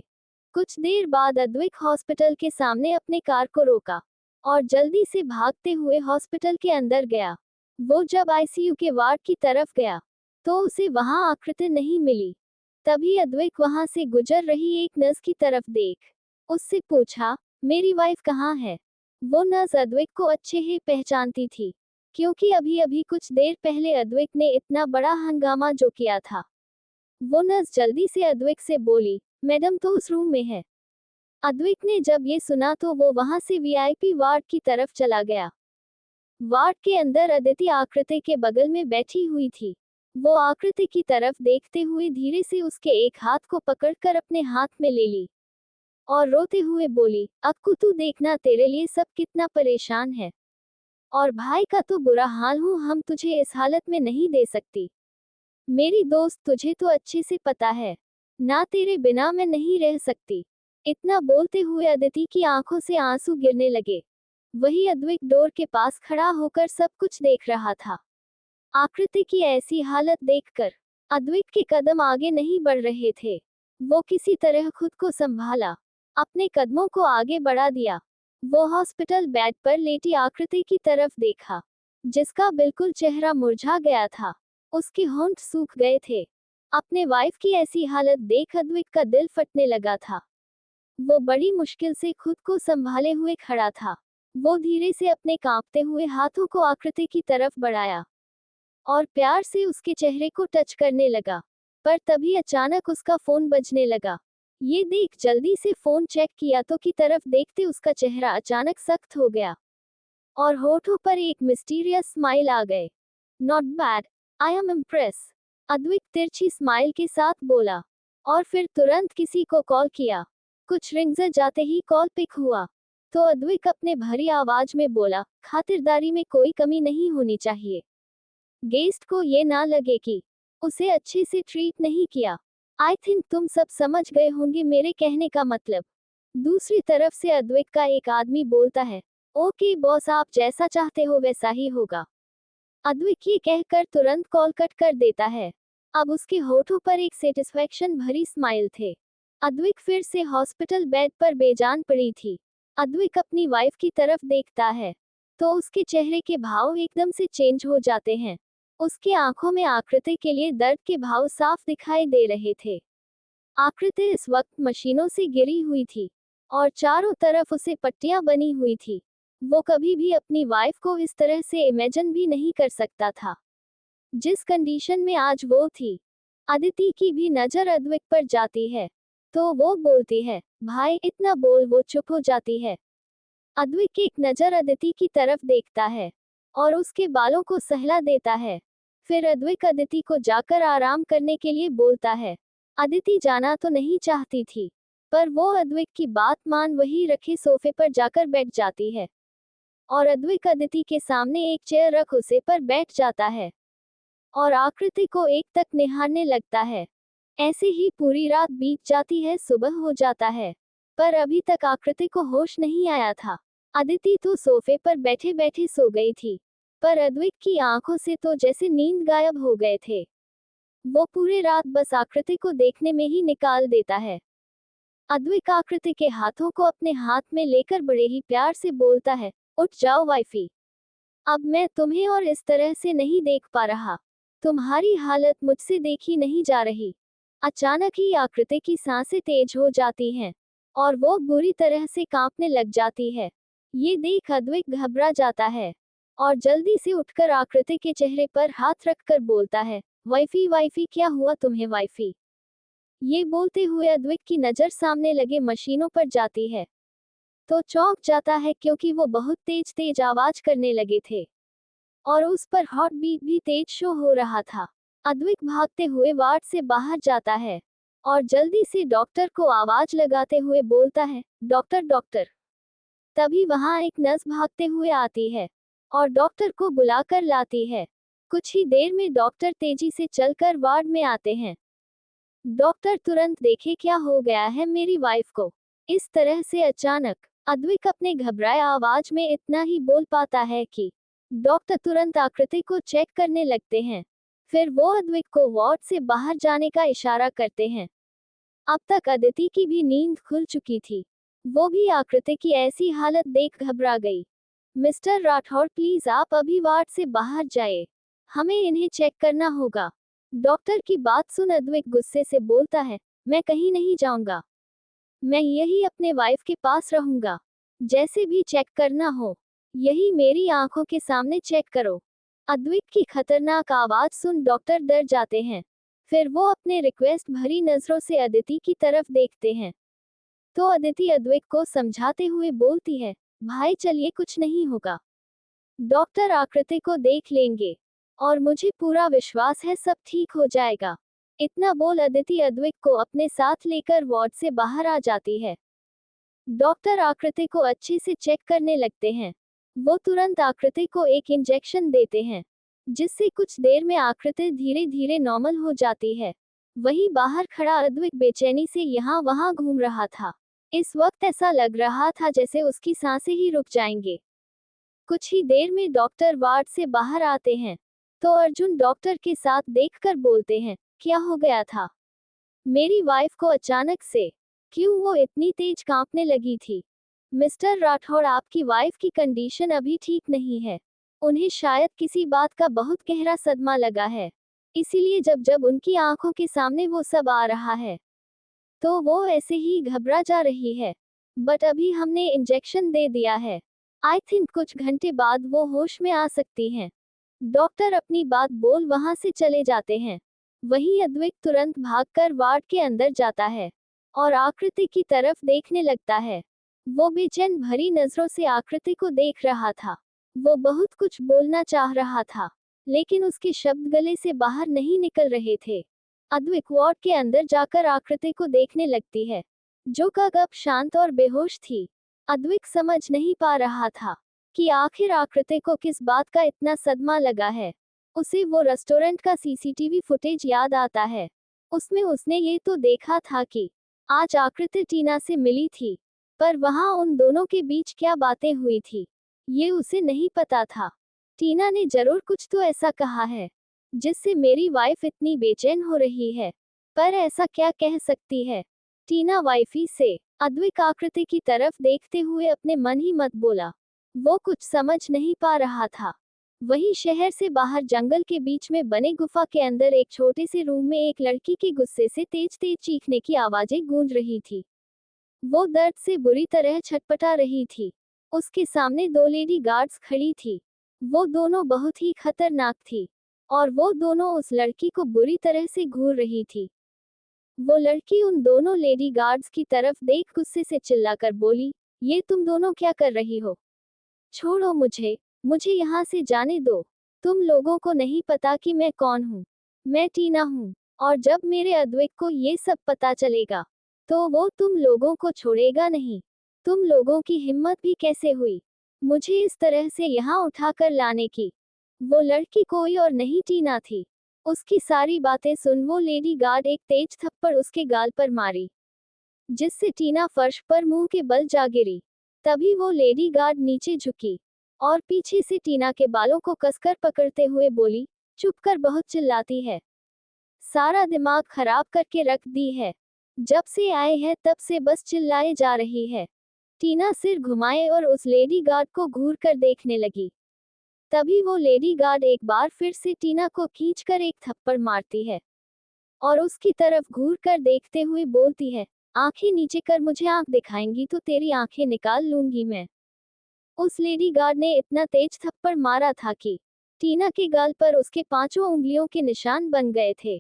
कुछ देर बाद अद्विक हॉस्पिटल के सामने अपने कार को रोका और जल्दी से भागते हुए हॉस्पिटल के अंदर गया। वो जब आईसीयू के वार्ड की तरफ गया, तो उसे वहां आकृति नहीं मिली। तभी अद्विक वहां से गुजर रही एक नर्स की तरफ देख उससे पूछा, मेरी वाइफ कहाँ है? वो नर्स अद्विक को अच्छे ही पहचानती थी, क्योंकि अभी अभी कुछ देर पहले अद्विक ने इतना बड़ा हंगामा जो किया था। वो नर्स जल्दी से अद्विक से बोली, मैडम तो उस रूम में है। अद्विक ने जब ये सुना तो वो वहां से वीआईपी वार्ड की तरफ चला गया। वार्ड के अंदर अदिति आकृति के बगल में बैठी हुई थी। वो आकृति की तरफ देखते हुए धीरे से उसके एक हाथ को पकड़कर अपने हाथ में ले ली और रोते हुए बोली, अक्कू तू देखना, तेरे लिए सब कितना परेशान है, और भाई का तो बुरा हाल हूँ, हम तुझे इस हालत में नहीं दे सकती। मेरी दोस्त, तुझे तो अच्छे से पता है ना, तेरे बिना मैं नहीं रह सकती। इतना बोलते हुए अदिति की आंखों से आंसू गिरने लगे। वही अद्विक डोर के पास खड़ा होकर सब कुछ देख रहा था। आकृति की ऐसी हालत देखकर अद्विक के कदम आगे नहीं बढ़ रहे थे। वो किसी तरह खुद को संभाला, अपने कदमों को आगे बढ़ा दिया। वो हॉस्पिटल बेड पर लेटी आकृति की तरफ देखा, जिसका बिल्कुल चेहरा मुरझा गया था। उसके होंठ सूख गए थे। अपने वाइफ की ऐसी हालत देख अद्विक का दिल फटने लगा था। वो बड़ी मुश्किल से खुद को संभाले हुए खड़ा था। वो धीरे से अपने कांपते हुए हाथों को आकृति की तरफ बढ़ाया और प्यार से उसके चेहरे को टच करने लगा। पर तभी अचानक उसका फोन बजने लगा। ये देख जल्दी से फोन चेक किया तो की तरफ देखते उसका चेहरा अचानक सख्त हो गया और होठों पर एक मिस्टीरियस स्माइल आ गए। Not bad, I am impress, Advik तिरछी स्माइल के साथ बोला और फिर तुरंत किसी को कॉल किया। कुछ रिंग्स जाते ही कॉल पिक हुआ तो अद्विक अपने भरी आवाज में बोला, खातिरदारी में कोई कमी नहीं होनी चाहिए। गेस्ट को ये ना लगे कि उसे अच्छे से ट्रीट नहीं किया। आई थिंक तुम सब समझ गए होंगे मेरे कहने का मतलब। दूसरी तरफ से अद्विक का एक आदमी बोलता है, ओके बॉस, आप जैसा चाहते हो वैसा ही होगा। अद्विक ये कहकर तुरंत कॉल कट कर देता है। अब उसके होठों पर एक सेटिस्फैक्शन भरी स्माइल थे। अद्विक फिर से हॉस्पिटल बेड पर बेजान पड़ी थी। अद्विक अपनी वाइफ की तरफ देखता है तो उसके चेहरे के भाव एकदम से चेंज हो जाते हैं। उसकी आंखों में आकृति के लिए दर्द के भाव साफ दिखाई दे रहे थे। आकृति इस वक्त मशीनों से गिरी हुई थी और चारों तरफ उसे पट्टियां बनी हुई थी। वो कभी भी अपनी वाइफ को इस तरह से इमेजिन भी नहीं कर सकता था, जिस कंडीशन में आज वो थी। अदिति की भी नजर अद्विक पर जाती है, तो वो बोलती है, भाई इतना बोल। वो चुप हो जाती है। अद्विक एक नजर अदिति की तरफ देखता है और उसके बालों को सहला देता है। फिर अद्विक अदिति को जाकर आराम करने के लिए बोलता है। अदिति जाना तो नहीं चाहती थी, पर वो अद्विक की बात मान वही रखे सोफे पर जाकर बैठ जाती है और अद्विक अदिति के सामने एक चेयर रख उसे पर बैठ जाता है और आकृति को एक तक निहारने लगता है। ऐसे ही पूरी रात बीत जाती है, सुबह हो जाता है, पर अभी तक आकृति को होश नहीं आया था। अदिति तो सोफे पर बैठे बैठे सो गई थी, पर अद्विक की आंखों से तो जैसे नींद गायब हो गए थे। वो पूरे रात बस आकृति को देखने में ही निकाल देता है। अद्विक आकृति के हाथों को अपने हाथ में लेकर बड़े ही प्यार से बोलता है, उठ जाओ वाइफी, अब मैं तुम्हें और इस तरह से नहीं देख पा रहा। तुम्हारी हालत मुझसे देखी नहीं जा रही। अचानक ही आकृति की सांसें तेज हो जाती हैं और वो बुरी तरह से कांपने लग जाती है। ये देख अद्विक घबरा जाता है और जल्दी से उठकर आकृति के चेहरे पर हाथ रखकर बोलता है, वाइफी वाइफी क्या हुआ तुम्हें वाइफी। ये बोलते हुए अद्विक की नजर सामने लगे मशीनों पर जाती है, तो चौंक जाता है क्योंकि वो बहुत तेज तेज आवाज करने लगे थे और उस पर हार्ट बीट भी तेज शो हो रहा था। अद्विक भागते हुए वार्ड से बाहर जाता है और जल्दी से डॉक्टर को आवाज लगाते हुए बोलता है, डॉक्टर डॉक्टर। तभी वहां एक नर्स भागते हुए आती है और डॉक्टर को बुलाकर लाती है। कुछ ही देर में डॉक्टर तेजी से चलकर वार्ड में आते हैं। डॉक्टर तुरंत देखे क्या हो गया है मेरी वाइफ को इस तरह से अचानक। अद्विक अपने घबराए आवाज में इतना ही बोल पाता है कि डॉक्टर तुरंत आकृति को चेक करने लगते हैं। फिर वो अद्विक को वार्ड से बाहर जाने का इशारा करते हैं। अब तक अदिति की भी नींद खुल चुकी थी। वो भी आकृति की ऐसी हालत देख घबरा गई। मिस्टर राठौर प्लीज आप अभी वार्ड से बाहर जाए, हमें इन्हें चेक करना होगा। डॉक्टर की बात सुन अद्विक गुस्से से बोलता है, मैं कहीं नहीं जाऊंगा, मैं यही अपने वाइफ के पास रहूंगा। जैसे भी चेक करना हो, यही मेरी आंखों के सामने चेक करो। अद्विक की खतरनाक आवाज सुन डॉक्टर डर जाते हैं। फिर वो अपने रिक्वेस्ट भरी नजरों से अदिति की तरफ देखते हैं, तो अदिति अद्विक को समझाते हुए बोलती है, भाई चलिए कुछ नहीं होगा, डॉक्टर आकृति को देख लेंगे और मुझे पूरा विश्वास है सब ठीक हो जाएगा। इतना बोल अदिति अद्विक को अपने साथ लेकर वार्ड से बाहर आ जाती है। डॉक्टर आकृति को अच्छे से चेक करने लगते हैं। वो तुरंत आकृति को एक इंजेक्शन देते हैं, जिससे कुछ देर में आकृति धीरे धीरे नॉर्मल हो जाती है। वहीं बाहर खड़ा अद्विक बेचैनी से यहाँ वहाँ घूम रहा था। इस वक्त ऐसा लग रहा था जैसे उसकी सांसें ही रुक जाएंगे। कुछ ही देर में डॉक्टर वार्ड से बाहर आते हैं, तो अर्जुन डॉक्टर के साथ देखकर बोलते हैं, क्या हो गया था मेरी वाइफ को अचानक से, क्यों वो इतनी तेज कांपने लगी थी। मिस्टर राठौड़ आपकी वाइफ की कंडीशन अभी ठीक नहीं है, उन्हें शायद किसी बात का बहुत गहरा सदमा लगा है, इसीलिए जब जब उनकी आंखों के सामने वो सब आ रहा है तो वो ऐसे ही घबरा जा रही है। बट अभी हमने इंजेक्शन दे दिया है, आई थिंक कुछ घंटे बाद वो होश में आ सकती हैं। डॉक्टर अपनी बात बोल वहां से चले जाते हैं। वहीं अद्विक तुरंत भागकर वार्ड के अंदर जाता है और आकृति की तरफ देखने लगता है। वो बेचैन भरी नजरों से आकृति को देख रहा था। वो बहुत कुछ बोलना चाह रहा था, लेकिन उसके शब्द गले से बाहर नहीं निकल रहे थे। अद्विक वार्ड के अंदर जाकर आकृति को देखने लगती है, जो कब शांत और बेहोश थी। अद्विक समझ नहीं पा रहा था कि आखिर आकृति को किस बात का इतना सदमा लगा है। उसे वो रेस्टोरेंट का सीसीटीवी फुटेज याद आता है। उसमें उसने ये तो देखा था कि आज आकृति टीना से मिली थी, पर वहां उन दोनों के बीच क्या बातें हुई थी ये उसे नहीं पता था। टीना ने जरूर कुछ तो ऐसा कहा है जिससे मेरी वाइफ इतनी बेचैन हो रही है, पर ऐसा क्या कह सकती है टीना वाइफी से। अद्विक आकृति की तरफ देखते हुए अपने मन ही मत बोला। वो कुछ समझ नहीं पा रहा था। वही शहर से बाहर जंगल के बीच में बने गुफा के अंदर एक छोटे से रूम में एक लड़की के गुस्से से तेज तेज चीखने की आवाजें गूंज रही थी। वो दर्द से बुरी तरह छटपटा रही थी। उसके सामने दो लेडी गार्ड्स खड़ी थी। वो दोनों बहुत ही खतरनाक थी और वो दोनों उस लड़की को बुरी तरह से घूर रही थी। वो लड़की उन दोनों लेडी गार्ड्स की तरफ देख गुस्से से चिल्लाकर बोली, ये तुम दोनों क्या कर रही हो? छोड़ो मुझे, मुझे यहाँ से जाने दो। तुम लोगों को नहीं पता कि मैं कौन हूँ। मैं टीना हूँ, और जब मेरे अद्वैत को ये सब पता चलेगा, तो वो तुम लोगों को छोड़ेगा नहीं। तुम लोगों की हिम्मत भी कैसे हुई मुझे इस तरह से यहाँ उठाकर लाने की? वो लड़की कोई और नहीं टीना थी। उसकी सारी बातें सुन वो लेडी गार्ड एक तेज थप्पड़ उसके गाल पर मारी, जिससे टीना फर्श पर मुंह के बल जा गिरी। तभी वो लेडी गार्ड नीचे झुकी और पीछे से टीना के बालों को कसकर पकड़ते हुए बोली, चुप कर, बहुत चिल्लाती है। सारा दिमाग खराब करके रख दी है। जब से आए हैं तब से बस चिल्लाए जा रही है। टीना सिर घुमाए और उस लेडी गार्ड को घूर कर देखने लगी। तभी वो लेडी गार्ड एक बार फिर से टीना को खींचकर एक थप्पड़ मारती है और उसकी तरफ घूर कर देखते हुए बोलती है, आंखें नीचे कर, मुझे आंख दिखाएंगी तो तेरी आंखें निकाल लूंगी मैं। उस लेडी गार्ड ने इतना तेज थप्पड़ मारा था कि टीना के गाल पर उसके पांचों उंगलियों के निशान बन गए थे।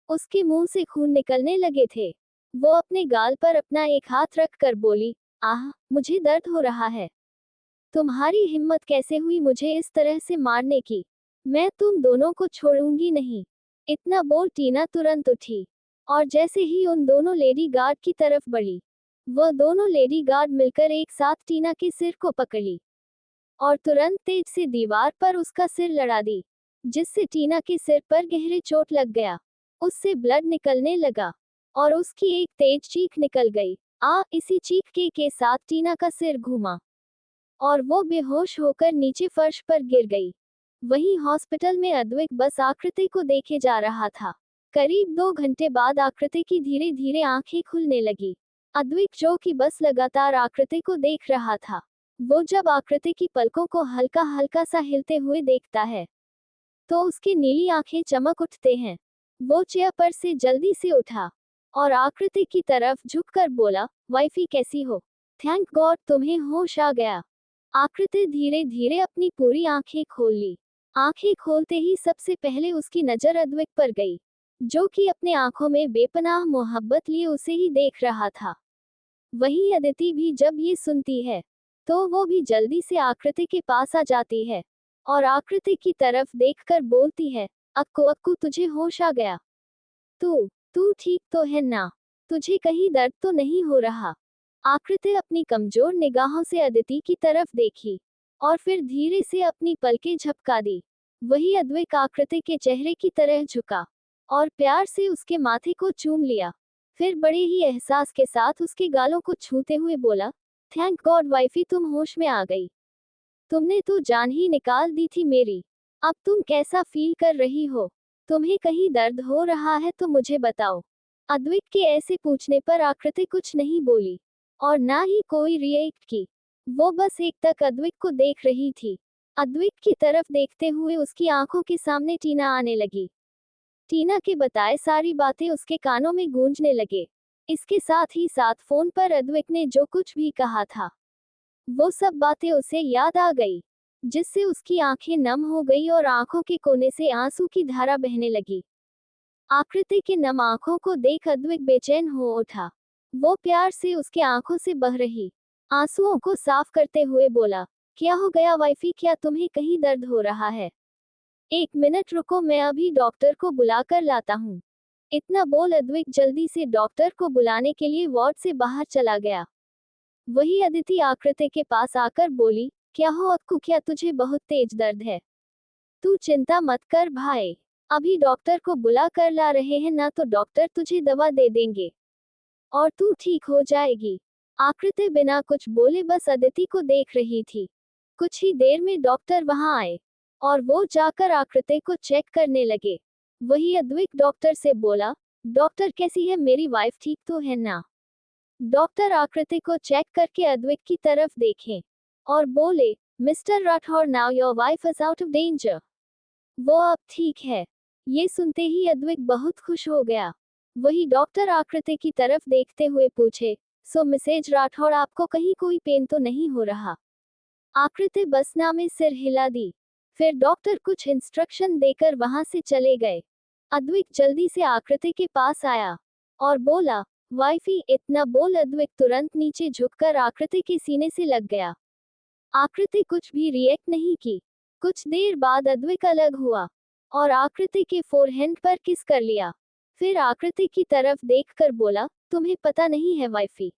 उसके मुंह से खून निकलने लगे थे। वो अपने गाल पर अपना एक हाथ रख कर बोली, आह, मुझे दर्द हो रहा है। तुम्हारी हिम्मत कैसे हुई मुझे इस तरह से मारने की? मैं तुम दोनों को छोड़ूंगी नहीं। इतना बोल टीना तुरंत उठी और जैसे ही उन दोनों लेडी गार्ड की तरफ बढ़ी, वह दोनों लेडी गार्ड मिलकर एक साथ टीना के सिर को पकड़ी और तुरंत तेज से दीवार पर उसका सिर लड़ा दी, जिससे टीना के सिर पर गहरे चोट लग गया। उससे ब्लड निकलने लगा और उसकी एक तेज चीख निकल गई। इसी चीख के साथ टीना का सिर घूमा और वो बेहोश होकर नीचे फर्श पर गिर गई। वहीं हॉस्पिटल में अद्वैत बस आकृति को देखे जा रहा था। करीब 2 घंटे बाद आकृति की धीरे धीरे आंखें खुलने लगी। अद्वैत, जो कि बस लगातार आकृति को देख रहा था, वो जब आकृति की पलकों को हल्का हल्का सा हिलते हुए देखता है, तो उसकी नीली आंखें चमक उठते हैं। वो चेयर पर से जल्दी से उठा और आकृति की तरफ झुककर बोला, वाइफी कैसी हो? थैंक गॉड तुम्हें होश आ गया। आकृति धीरे धीरे अपनी पूरी आंखें खोल ली। आंखें खोलते ही सबसे पहले उसकी नजर अद्वैत पर गई, जो कि अपने आंखों में बेपनाह मोहब्बत लिए उसे ही देख रहा था। वहीं अदिति भी जब ये सुनती है, तो वो भी जल्दी से आकृति के पास आ जाती है और आकृति की तरफ देखकर बोलती है, अक्कू अक्कू, तुझे होश आ गया? तू तू ठीक तो है ना? तुझे कहीं दर्द तो नहीं हो रहा? आकृति अपनी कमजोर निगाहों से अदिति की तरफ देखी और फिर धीरे से अपनी पलकें झपका दी। वही अद्वैत आकृति के चेहरे की तरह झुका और प्यार से उसके माथे को चूम लिया। फिर बड़े ही एहसास के साथ उसके गालों को छूते हुए बोला, थैंक गॉड वाइफी, तुम होश में आ गई। तुमने तो जान ही निकाल दी थी मेरी। अब तुम कैसा फील कर रही हो? तुम्हें कहीं दर्द हो रहा है तो मुझे बताओ। अद्वैत के ऐसे पूछने पर आकृति कुछ नहीं बोली और ना ही कोई रिएक्ट की। वो बस एक तक अद्वैत को देख रही थी। अद्वैत की तरफ देखते हुए उसकी आंखों के सामने टीना आने लगी। टीना के बताए सारी बातें उसके कानों में गूंजने लगे। इसके साथ ही साथ फोन पर अद्वैत ने जो कुछ भी कहा था, वो सब बातें उसे याद आ गई, जिससे उसकी आंखें नम हो गई और आंखों के कोने से आंसू की धारा बहने लगी। आकृति के नम आंखों को देख अद्वैत बेचैन हो उठा। वो प्यार से उसके आंखों से बह रही आंसुओं को साफ करते हुए बोला, क्या हो गया वाइफी, क्या तुम्हें कहीं दर्द हो रहा है? 1 मिनट रुको, मैं अभी डॉक्टर को बुला कर लाता हूँ। इतना बोल अद्वैत जल्दी से डॉक्टर को बुलाने के लिए वार्ड से बाहर चला गया। वही अदिति आकृति के पास आकर बोली, क्या हो अक्कू, क्या तुझे बहुत तेज दर्द है? तू चिंता मत कर भाई, अभी डॉक्टर को बुला कर ला रहे हैं ना, तो डॉक्टर तुझे दवा दे देंगे और तू ठीक हो जाएगी। आकृति बिना कुछ बोले बस अदिति को देख रही थी। कुछ ही देर में डॉक्टर वहां आए और वो जाकर आकृति को चेक करने लगे। वही अद्वैत डॉक्टर से बोला, डॉक्टर कैसी है मेरी वाइफ, ठीक तो है ना? डॉक्टर आकृति को चेक करके अद्वैत की तरफ देखें और बोले, mister Rathore, now your wife is out of danger. वो अब ठीक है। ये सुनते ही अद्वैत बहुत खुश हो गया। वही डॉक्टर आकृति की तरफ देखते हुए पूछे, सो मिसेज राठौर, आपको कहीं कोई पेन तो नहीं हो रहा? आकृति बसना में सिर हिला दी। फिर डॉक्टर कुछ इंस्ट्रक्शन देकर वहां से चले गए। अद्विक जल्दी से आकृति के पास आया और बोला, वाइफी। इतना बोल अद्विक तुरंत नीचे झुककर आकृति के सीने से लग गया। आकृति कुछ भी रिएक्ट नहीं की। कुछ देर बाद अद्विक अलग हुआ और आकृति के फोरहेंड पर किस कर लिया। फिर आकृति की तरफ देखकर बोला, तुम्हें पता नहीं है वाइफी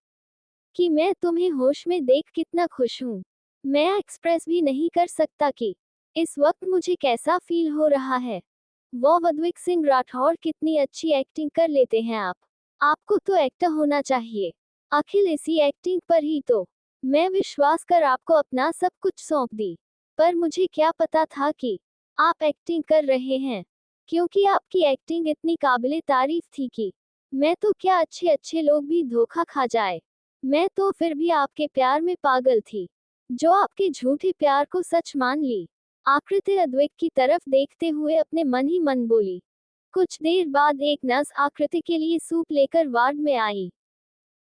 कि मैं तुम्हें होश में देख कितना खुश हूँ। मैं एक्सप्रेस भी नहीं कर सकता कि इस वक्त मुझे कैसा फील हो रहा है। वो अद्विक सिंह राठौर, कितनी अच्छी एक्टिंग कर लेते हैं आप। आपको तो एक्टर होना चाहिए। अखिल इसी एक्टिंग पर ही तो मैं विश्वास कर आपको अपना सब कुछ सौंप दी। पर मुझे क्या पता था कि आप एक्टिंग कर रहे हैं, क्योंकि आपकी एक्टिंग इतनी काबिले तारीफ थी कि मैं तो क्या अच्छे अच्छे लोग भी धोखा खा जाए। मैं तो फिर भी आपके प्यार में पागल थी, जो आपके झूठे प्यार को सच मान ली। आकृति अद्विक की तरफ देखते हुए अपने मन ही मन बोली। कुछ देर बाद एक नर्स आकृति के लिए सूप लेकर वार्ड में आई।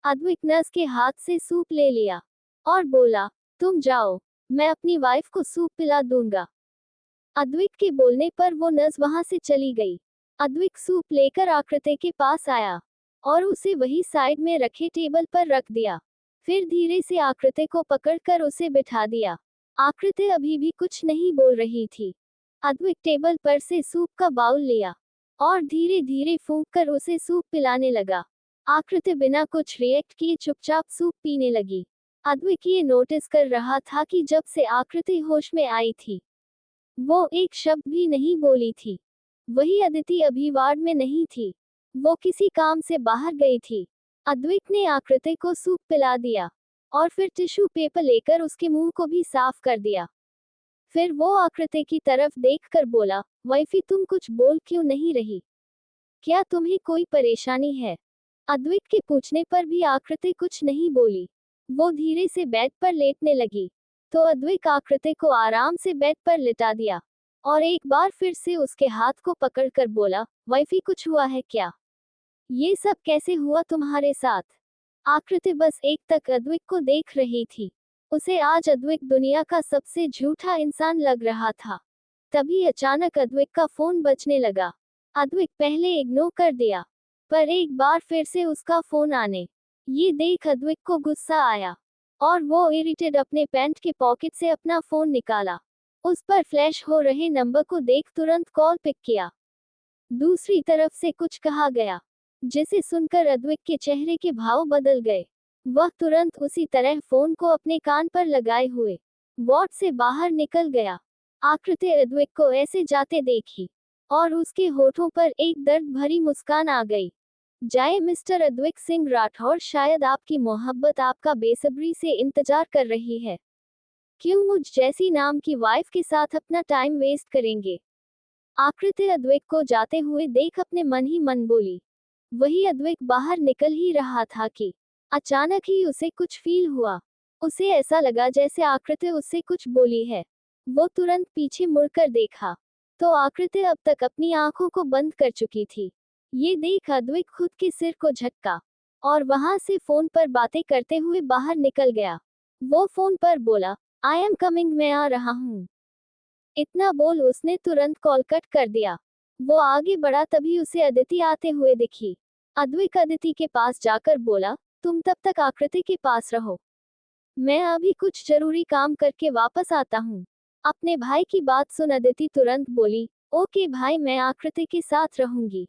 अद्विक नर्स के हाथ से सूप ले लिया और बोला, तुम जाओ, मैं अपनी वाइफ को सूप पिला दूंगा। अद्विक के बोलने पर वो नर्स वहां से चली गई। अद्विक सूप लेकर आकृति के पास आया और उसे वही साइड में रखे टेबल पर रख दिया। फिर धीरे से आकृति को पकड़कर उसे बिठा दिया। आकृति अभी भी कुछ नहीं बोल रही थी। अद्विक टेबल पर से सूप का बाउल लिया और धीरे धीरे फूंक कर उसे सूप पिलाने लगा। आकृति बिना कुछ रिएक्ट किए चुपचाप सूप पीने लगी। अद्विक ये नोटिस कर रहा था कि जब से आकृति होश में आई थी, वो एक शब्द भी नहीं बोली थी। वही अदिति अभी वार्ड में नहीं थी, वो किसी काम से बाहर गई थी। अद्विक ने आकृति को सूप पिला दिया और फिर टिश्यू पेपर लेकर उसके मुंह को भी साफ कर दिया। फिर वो आकृति की तरफ देखकर बोला, वाइफी तुम कुछ बोल क्यों नहीं रही? क्या तुम्हें कोई परेशानी है? अद्विक के पूछने पर भी आकृति कुछ नहीं बोली। वो धीरे से बेड पर लेटने लगी तो अद्विक आकृति को आराम से बेड पर लिटा दिया और एक बार फिर से उसके हाथ को पकड़कर बोला, वाइफी कुछ हुआ है क्या? ये सब कैसे हुआ तुम्हारे साथ? आकृति बस एक तक अद्विक को देख रही थी। उसे आज अद्विक दुनिया का सबसे झूठा इंसान लग रहा था। तभी अचानक अद्विक का फोन बजने लगा। अद्विक पहले इग्नोर कर दिया, पर एक बार फिर से उसका फोन आने ये देख अद्विक को गुस्सा आया और वो इरिटेट अपने पैंट के पॉकेट से अपना फोन निकाला। उस पर फ्लैश हो रहे नंबर को देख तुरंत कॉल पिक किया। दूसरी तरफ से कुछ कहा गया, जिसे सुनकर अद्विक के चेहरे के भाव बदल गए। वह तुरंत उसी तरह फोन को अपने कान पर लगाए हुए वार्ड से बाहर निकल गया। आकृति अद्विक को ऐसे जाते देखी और उसके होठों पर एक दर्द भरी मुस्कान आ गई। जाए मिस्टर अद्विक सिंह राठौर, शायद आपकी मोहब्बत आपका बेसब्री से इंतजार कर रही है। क्यों मुझ जैसी नाम की वाइफ के साथ अपना टाइम वेस्ट करेंगे? आकृति अद्विक को जाते हुए देख अपने मन ही मन बोली। वही अद्विक बाहर निकल ही रहा था कि अचानक ही उसे कुछ फील हुआ। उसे ऐसा लगा जैसे आकृति उससे कुछ बोली है। वो तुरंत पीछे मुड़कर देखा तो आकृति अब तक अपनी आंखों को बंद कर चुकी थी। ये देख अद्विक खुद के सिर को झटका और वहां से फोन पर बातें करते हुए बाहर निकल गया। वो फोन पर बोला, आई एम कमिंग, मैं आ रहा हूँ। इतना बोल उसने तुरंत कॉल कट कर दिया। वो आगे बढ़ा तभी उसे अदिति आते हुए दिखी। अद्विक अदिति के पास जाकर बोला, तुम तब तक आकृति के पास रहो, मैं अभी कुछ जरूरी काम करके वापस आता हूँ। अपने भाई की बात सुन अदिति तुरंत बोली, ओके भाई, मैं आकृति के साथ रहूंगी।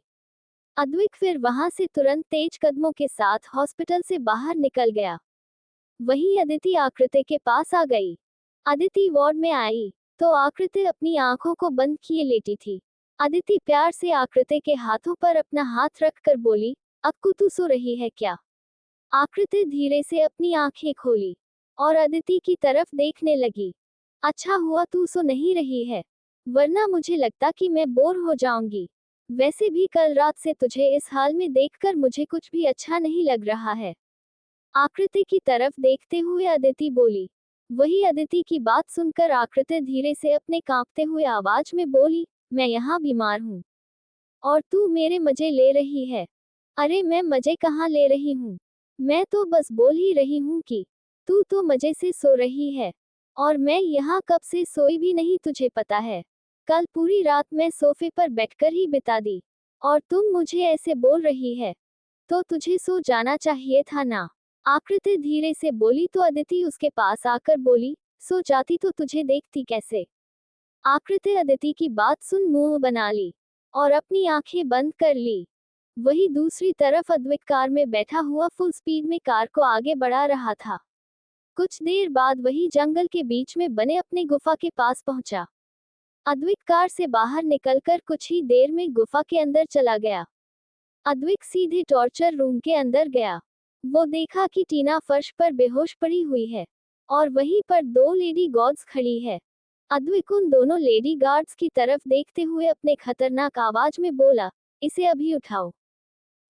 अद्विक फिर वहां से तुरंत तेज कदमों के साथ हॉस्पिटल से बाहर निकल गया। वहीं अदिति आकृति के पास आ गई। अदिति वार्ड में आई तो आकृति अपनी आंखों को बंद किए लेटी थी। अदिति प्यार से आकृति के हाथों पर अपना हाथ रखकर बोली, अक्कू तू सो रही है क्या? आकृति धीरे से अपनी आंखें खोली और अदिति की तरफ देखने लगी। अच्छा हुआ तू सो नहीं रही है, वरना मुझे लगता कि मैं बोर हो जाऊंगी। वैसे भी कल रात से तुझे इस हाल में देखकर मुझे कुछ भी अच्छा नहीं लग रहा है। आकृति की तरफ देखते हुए अदिति बोली। वही अदिति की बात सुनकर आकृति धीरे से अपने कांपते हुए आवाज में बोली, मैं यहाँ बीमार हूँ और तू मेरे मजे ले रही है। अरे मैं मजे कहाँ ले रही हूँ, मैं तो बस बोल ही रही हूँ कि तू तो मजे से सो रही है और मैं यहाँ कब से सोई भी नहीं, तुझे पता है। कल पूरी रात मैं सोफे पर बैठकर ही बिता दी, और तुम मुझे ऐसे बोल रही है। तो तुझे सो जाना चाहिए था ना। आकृति धीरे से बोली तो अदिति उसके पास आकर बोली, सो जाती तो तुझे देखती कैसे। आकृति अदिति की बात सुन मुंह बना ली और अपनी आंखें बंद कर ली। वही दूसरी तरफ अद्वैत कार में बैठा हुआ फुल स्पीड में कार को आगे बढ़ा रहा था। कुछ देर बाद वही जंगल के बीच में बने अपने गुफा के पास पहुंचा। अद्वैत कार से बाहर निकलकर कुछ ही देर में गुफा के अंदर चला गया। अद्वैत सीधे टॉर्चर रूम के अंदर गया। वो देखा कि टीना फर्श पर बेहोश पड़ी हुई है और वहीं पर दो लेडी गार्ड्स खड़ी है। अद्वैत उन दोनों लेडी गार्ड्स की तरफ देखते हुए अपने खतरनाक आवाज में बोला, इसे अभी उठाओ।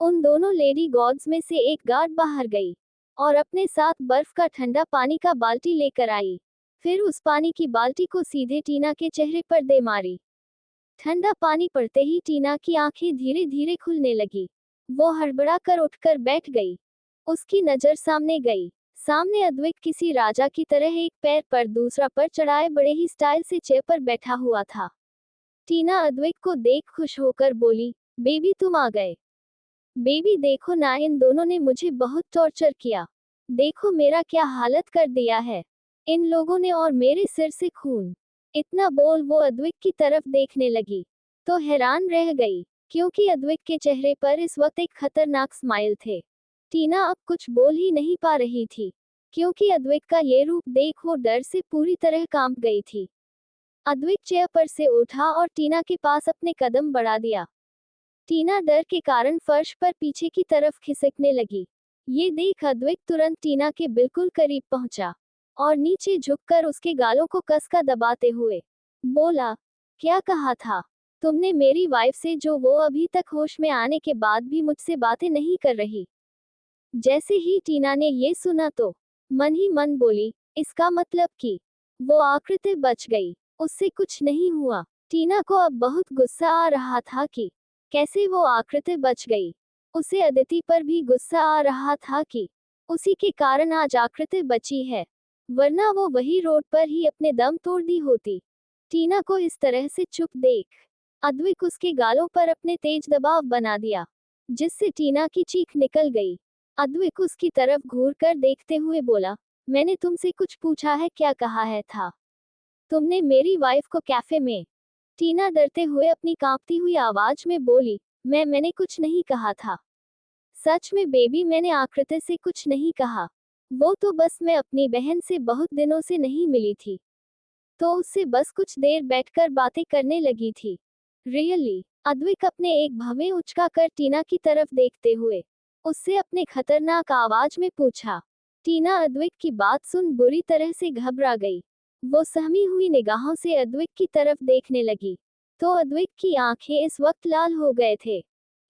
उन दोनों लेडी गार्ड्स में से एक गार्ड बाहर गई और अपने साथ बर्फ का ठंडा पानी का बाल्टी लेकर आई। फिर उस पानी की बाल्टी को सीधे टीना के चेहरे पर दे मारी। ठंडा पानी पड़ते ही टीना की आंखें धीरे धीरे खुलने लगी। वो हड़बड़ा कर उठकर बैठ गई। उसकी नजर सामने गई। सामने अद्वैत किसी राजा की तरह एक पैर पर दूसरा पर चढ़ाए बड़े ही स्टाइल से चेयर पर बैठा हुआ था। टीना अद्वैत को देख खुश होकर बोली, बेबी तुम आ गए। बेबी देखो ना, इन दोनों ने मुझे बहुत टॉर्चर किया। देखो मेरा क्या हालत कर दिया है इन लोगों ने, और मेरे सिर से खून। इतना बोल वो अद्वैत की तरफ देखने लगी तो हैरान रह गई, क्योंकि अद्वैत के चेहरे पर इस वक्त एक खतरनाक स्माइल थे। टीना अब कुछ बोल ही नहीं पा रही थी, क्योंकि अद्वैत का ये रूप देख वो डर से पूरी तरह कांप गई थी। अद्वैत चेयर पर से उठा और टीना के पास अपने कदम बढ़ा दिया। टीना डर के कारण फर्श पर पीछे की तरफ खिसकने लगी। ये देख अद्वैत तुरंत टीना के बिल्कुल करीब पहुंचा और नीचे झुककर उसके गालों को कसकर दबाते हुए बोला, क्या कहा था तुमने मेरी वाइफ से, जो वो अभी तक होश में आने के बाद भी मुझसे बातें नहीं कर रही। जैसे ही टीना ने ये सुना तो मन ही मन बोली, इसका मतलब कि वो आकृति बच गई, उससे कुछ नहीं हुआ। टीना को अब बहुत गुस्सा आ रहा था कि कैसे वो आकृति बच गई। उसे अदिति पर भी गुस्सा आ रहा था कि उसी के कारण आज आकृति बची है, वरना वो वही रोड पर ही अपने दम तोड़ दी होती। टीना को इस तरह से चुप देख अद्वैत उसके गालों पर अपने तेज दबाव बना दिया, जिससे टीना की चीख निकल गई। अद्वैत उसकी तरफ घूर कर देखते हुए बोला, मैंने तुमसे कुछ पूछा है, क्या कहा है था तुमने मेरी वाइफ को कैफे में। टीना डरते हुए अपनी कांपती हुई आवाज में बोली, मैंने कुछ नहीं कहा था। सच में बेबी, मैंने आकृति से कुछ नहीं कहा। वो तो बस मैं अपनी बहन से बहुत दिनों से नहीं मिली थी, तो उससे बस कुछ देर बैठकर बातें करने लगी थी। रियली? अद्वैत अपने एक भवें उचका कर टीना की तरफ देखते हुए उससे अपने खतरनाक आवाज में पूछा। टीना अद्वैत की बात सुन बुरी तरह से घबरा गई। वो सहमी हुई निगाहों से अद्वैत की तरफ देखने लगी तो अद्वैत की आंखें इस वक्त लाल हो गए थे।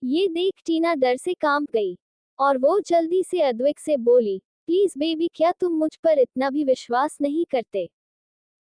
ये देख टीना डर से कांप गई और वो जल्दी से अद्वैत से बोली, प्लीज बेबी, क्या तुम मुझ पर इतना भी विश्वास नहीं करते?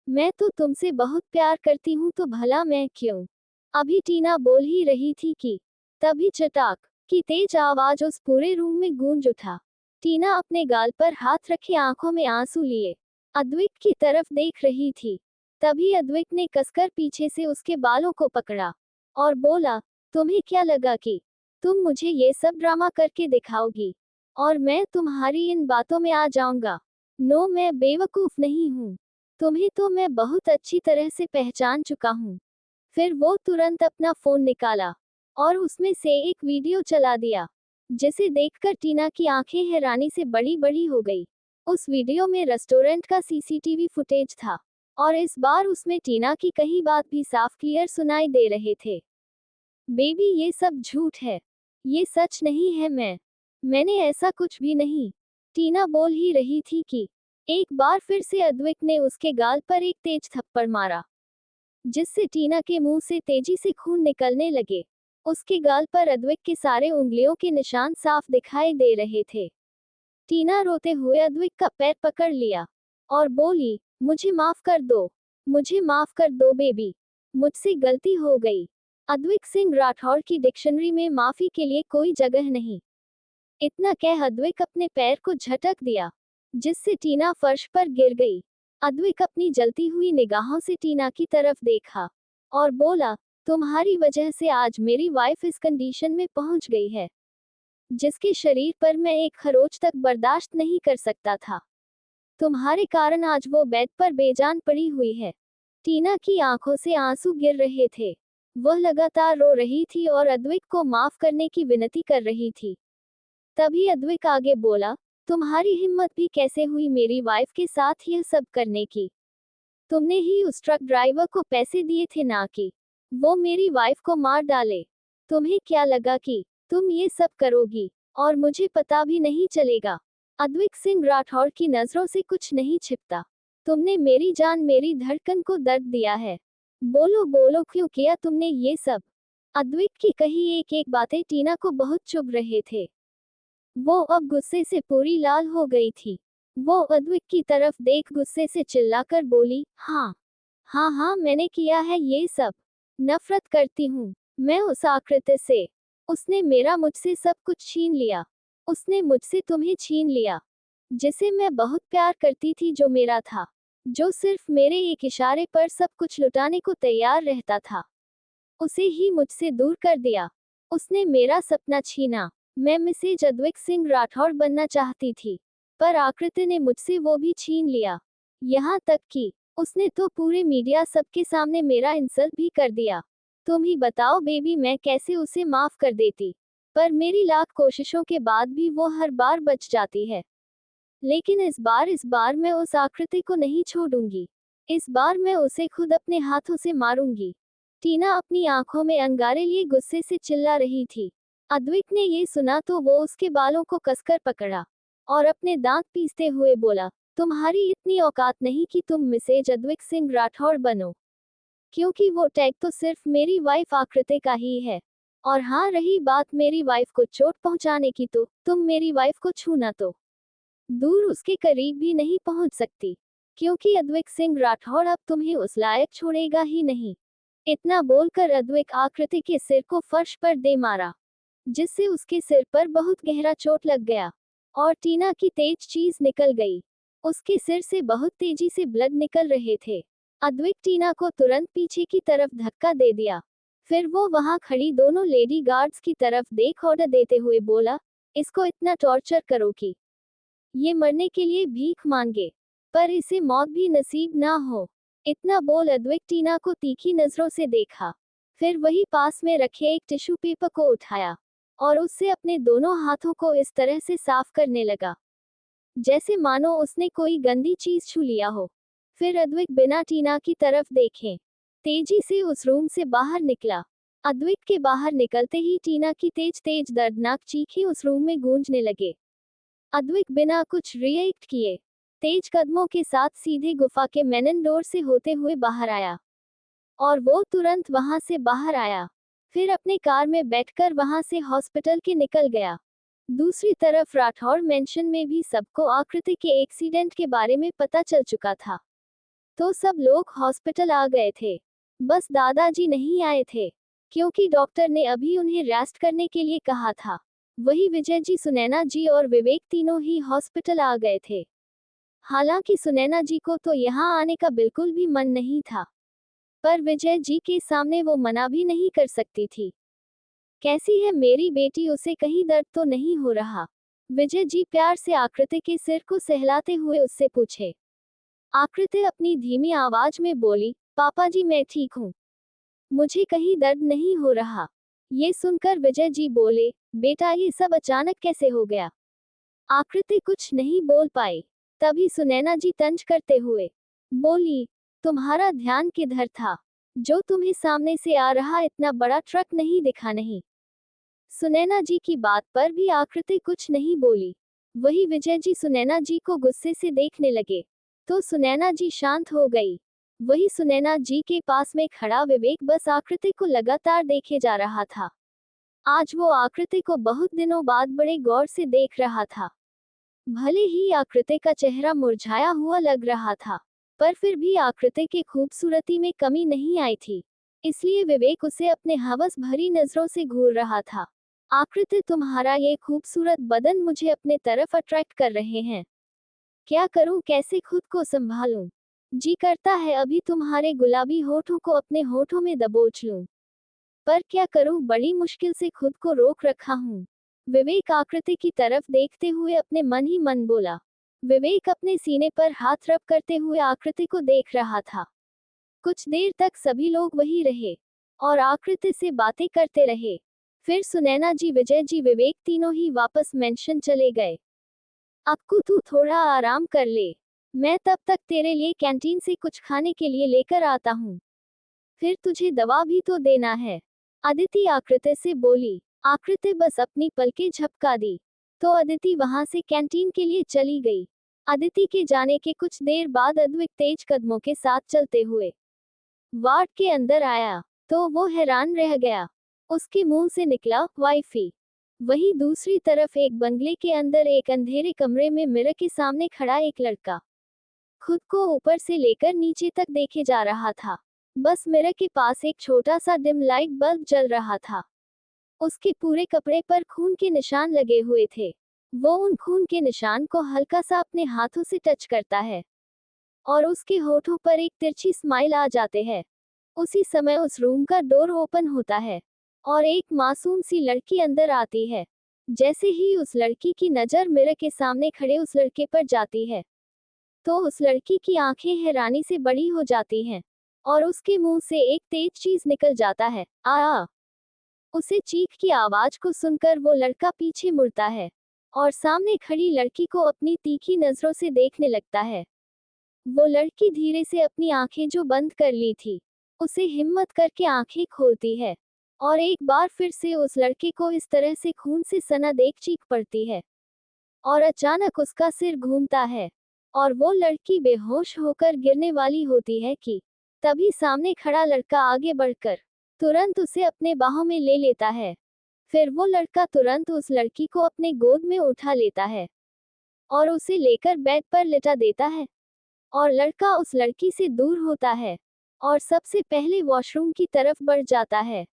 मैं तो तुमसे बहुत प्यार करती हूँ, तो भला मैं क्यों। अभी टीना बोल ही रही थी कि तभी चटाक की तेज आवाज उस पूरे रूम में गूंज उठा। टीना अपने गाल पर हाथ रखे आंखों में आंसू लिए अद्वैत की तरफ देख रही थी। तभी अद्वैत ने कसकर पीछे से उसके बालों को पकड़ा और बोला, तुम्हें क्या लगा कि तुम मुझे ये सब ड्रामा करके दिखाओगी और मैं तुम्हारी इन बातों में आ जाऊंगा? नो, मैं बेवकूफ नहीं हूँ। तुम्हें तो मैं बहुत अच्छी तरह से पहचान चुका हूँ। फिर वो तुरंत अपना फोन निकाला और उसमें से एक वीडियो चला दिया, जिसे देखकर टीना की आंखें हैरानी से बड़ी बड़ी हो गई। उस वीडियो में रेस्टोरेंट का सीसीटीवी फुटेज था और इस बार उसमें टीना की कही बात भी साफ क्लियर सुनाई दे रहे थे। बेबी, ये सब झूठ है, ये सच नहीं है। मैंने ऐसा कुछ भी नहीं। टीना बोल ही रही थी कि एक बार फिर से अद्वैत ने उसके गाल पर एक तेज थप्पड़ मारा, जिससे टीना के मुंह से तेजी से खून निकलने लगे। उसके गाल पर अद्वैत के सारे उंगलियों के निशान साफ दिखाई दे रहे थे। टीना रोते हुए अद्वैत का पैर पकड़ लिया और बोली, मुझे माफ कर दो, मुझे माफ कर दो बेबी, मुझसे गलती हो गई। अद्वैत सिंह राठौड़ की डिक्शनरी में माफी के लिए कोई जगह नहीं। इतना कह अद्वैत अपने पैर को झटक दिया, जिससे टीना फर्श पर गिर गई। अद्विक अपनी जलती हुई निगाहों से टीना की तरफ देखा और बोला, तुम्हारी वजह से आज मेरी वाइफ इस कंडीशन में पहुंच गई है जिसके शरीर पर मैं एक खरोच तक बर्दाश्त नहीं कर सकता था। तुम्हारे कारण आज वो बेड पर बेजान पड़ी हुई है। टीना की आंखों से आंसू गिर रहे थे। वह लगातार रो रही थी और अद्विक को माफ करने की विनती कर रही थी। तभी अद्विक आगे बोला, तुम्हारी हिम्मत भी कैसे हुई मेरी वाइफ के साथ यह सब करने की? तुमने ही उस ट्रक ड्राइवर को पैसे दिए थे ना कि वो मेरी वाइफ को मार डाले। तुम्हें क्या लगा कि तुम ये सब करोगी और मुझे पता भी नहीं चलेगा? अद्विक सिंह राठौर की नजरों से कुछ नहीं छिपता। तुमने मेरी जान, मेरी धड़कन को दर्द दिया है। बोलो बोलो, क्यों किया तुमने ये सब? अद्विक की कही एक एक बातें टीना को बहुत चुभ रहे थे। वो अब गुस्से से पूरी लाल हो गई थी। वो अद्विक की तरफ देख गुस्से से चिल्लाकर बोली, हाँ हाँ हाँ, मैंने किया है ये सब। नफरत करती हूँ मैं उस आकृति से। उसने मेरा मुझसे सब कुछ छीन लिया। उसने मुझसे तुम्हें छीन लिया, जिसे मैं बहुत प्यार करती थी, जो मेरा था, जो सिर्फ मेरे एक इशारे पर सब कुछ लुटाने को तैयार रहता था। उसे ही मुझसे दूर कर दिया। उसने मेरा सपना छीना। मैं मिसेज अद्विक सिंह राठौर बनना चाहती थी, पर आकृति ने मुझसे वो भी छीन लिया। यहाँ तक कि उसने तो पूरे मीडिया सबके सामने मेरा इंसल्ट भी कर दिया। तुम ही बताओ बेबी, मैं कैसे उसे माफ कर देती? पर मेरी लाख कोशिशों के बाद भी वो हर बार बच जाती है। लेकिन इस बार मैं उस आकृति को नहीं छोड़ूंगी। इस बार मैं उसे खुद अपने हाथों से मारूंगी। टीना अपनी आंखों में अंगारे लिए गुस्से से चिल्ला रही थी। अद्विक ने ये सुना तो वो उसके बालों को कसकर पकड़ा और अपने दांत पीसते हुए बोला, तुम्हारी इतनी औकात नहीं कि तुम मिसेज अद्विक सिंह राठौर बनो, क्योंकि वो टैग तो सिर्फ मेरी वाइफ आकृति का ही है। और हाँ, रही बात मेरी वाइफ को चोट पहुंचाने की, तो तुम मेरी वाइफ को छूना तो दूर, उसके करीब भी नहीं पहुंच सकती, क्योंकि अद्विक सिंह राठौर अब तुम्हें उस लायक छोड़ेगा ही नहीं। इतना बोलकर अद्विक आकृति के सिर को फर्श पर दे मारा, जिससे उसके सिर पर बहुत गहरा चोट लग गया और टीना की तेज चीज निकल गई। उसके सिर से बहुत तेजी से ब्लड निकल रहे थे। अद्विक टीना को तुरंत पीछे की तरफ धक्का दे दिया। फिर वो वहां खड़ी दोनों लेडी गार्ड्स की तरफ देख ऑर्डर देते हुए बोला, इसको इतना टॉर्चर करो कि ये मरने के लिए भीख मांगे, पर इसे मौत भी नसीब ना हो। इतना बोल अद्विक टीना को तीखी नजरों से देखा। फिर वही पास में रखे एक टिश्यू पेपर को उठाया और उससे अपने दोनों हाथों को इस तरह से साफ करने लगा, जैसे मानो उसने कोई गंदी चीज छू लिया हो। फिर अद्विक बिना टीना की तरफ देखे तेजी से उस रूम से बाहर निकला। अद्विक के बाहर निकलते ही टीना की तेज तेज दर्दनाक चीखें उस रूम में गूंजने लगे। अद्विक बिना कुछ रिएक्ट किए तेज कदमों के साथ सीधे गुफा के मेन डोर से होते हुए बाहर आया और वो तुरंत वहां से बाहर आया। फिर अपने कार में बैठकर वहां से हॉस्पिटल के निकल गया। दूसरी तरफ राठौर मेंशन में भी सबको आकृति के एक्सीडेंट के बारे में पता चल चुका था, तो सब लोग हॉस्पिटल आ गए थे। बस दादाजी नहीं आए थे, क्योंकि डॉक्टर ने अभी उन्हें रेस्ट करने के लिए कहा था। वही विजय जी, सुनैना जी और विवेक तीनों ही हॉस्पिटल आ गए थे। हालांकि सुनैना जी को तो यहाँ आने का बिल्कुल भी मन नहीं था, पर विजय जी के सामने वो मना भी नहीं कर सकती थी। कैसी है मेरी बेटी, उसे कहीं दर्द तो नहीं हो रहा? विजय जी प्यार से आकृति के सिर को सहलाते हुए उससे पूछे। आकृति अपनी धीमी आवाज में बोली, पापा जी मैं ठीक हूँ, मुझे कहीं दर्द नहीं हो रहा। ये सुनकर विजय जी बोले, बेटा ये सब अचानक कैसे हो गया? आकृति कुछ नहीं बोल पाई। तभी सुनैना जी तंज करते हुए बोली, तुम्हारा ध्यान किधर था? जो तुम्हें सामने से आ रहा इतना बड़ा ट्रक नहीं दिखा? नहीं। सुनैना जी की बात पर भी आकृति कुछ नहीं बोली। वही विजय जी सुनैना जी को गुस्से से देखने लगे, तो सुनैना जी शांत हो गई। वही सुनैना जी के पास में खड़ा विवेक बस आकृति को लगातार देखे जा रहा था। आज वो आकृति को बहुत दिनों बाद बड़े गौर से देख रहा था। भले ही आकृति का चेहरा मुरझाया हुआ लग रहा था, पर फिर भी आकृति की खूबसूरती में कमी नहीं आई थी, इसलिए विवेक उसे अपने हवस भरी नजरों से घूर रहा था। आकृति, तुम्हारा ये खूबसूरत बदन मुझे अपने तरफ अट्रैक्ट कर रहे हैं। क्या करूं, कैसे खुद को संभालूं? जी करता है अभी तुम्हारे गुलाबी होठों को अपने होठों में दबोच लूं, पर क्या करूं, बड़ी मुश्किल से खुद को रोक रखा हूं। विवेक आकृति की तरफ देखते हुए अपने मन ही मन बोला। विवेक अपने सीने पर हाथ रब करते हुए आकृति को देख रहा था। कुछ देर तक सभी लोग वही रहे और आकृति से बातें करते रहे। फिर सुनैना जी, विजय जी, विवेक तीनों ही वापस मेंशन चले गए। अक्कू तू थोड़ा आराम कर ले, मैं तब तक तेरे लिए कैंटीन से कुछ खाने के लिए लेकर आता हूँ। फिर तुझे दवा भी तो देना है, अदिति आकृति से बोली। आकृति बस अपनी पलकें झपका दी तो अदिति वहां से कैंटीन के लिए चली गई। अदिति के जाने के कुछ देर बाद अद्विक तेज कदमों के साथ चलते हुए वार्ड के अंदर आया तो वो हैरान रह गया। उसके मुंह से निकला वाईफी। वहीं दूसरी तरफ एक बंगले के अंदर एक अंधेरे कमरे में मिरर के सामने खड़ा एक लड़का खुद को ऊपर से लेकर नीचे तक देखे जा रहा था। बस मिरर के पास एक छोटा सा डिम लाइट बल्ब जल रहा था। उसके पूरे कपड़े पर खून के निशान लगे हुए थे। वो उन खून के निशान को हल्का सा अपने हाथों से टच करता है और उसके होठों पर एक तिरछी स्माइल आ जाते हैं। उसी समय उस रूम का डोर ओपन होता है और एक मासूम सी लड़की अंदर आती है। जैसे ही उस लड़की की नजर मिरर के सामने खड़े उस लड़के पर जाती है तो उस लड़की की आंखें हैरानी से बड़ी हो जाती हैं और उसके मुंह से एक तेज चीज निकल जाता है, आ। उसे चीख की आवाज को सुनकर वो लड़का पीछे मुड़ता है और सामने खड़ी लड़की को अपनी तीखी नजरों से देखने लगता है। वो लड़की धीरे से अपनी आंखें जो बंद कर ली थी उसे हिम्मत करके आंखें खोलती है और एक बार फिर से उस लड़के को इस तरह से खून से सना देख चीख पड़ती है और अचानक उसका सिर घूमता है और वो लड़की बेहोश होकर गिरने वाली होती है कि तभी सामने खड़ा लड़का आगे बढ़कर तुरंत उसे अपने बाहों में ले लेता है। फिर वो लड़का तुरंत उस लड़की को अपने गोद में उठा लेता है और उसे लेकर बेड पर लिटा देता है और लड़का उस लड़की से दूर होता है और सबसे पहले वॉशरूम की तरफ बढ़ जाता है।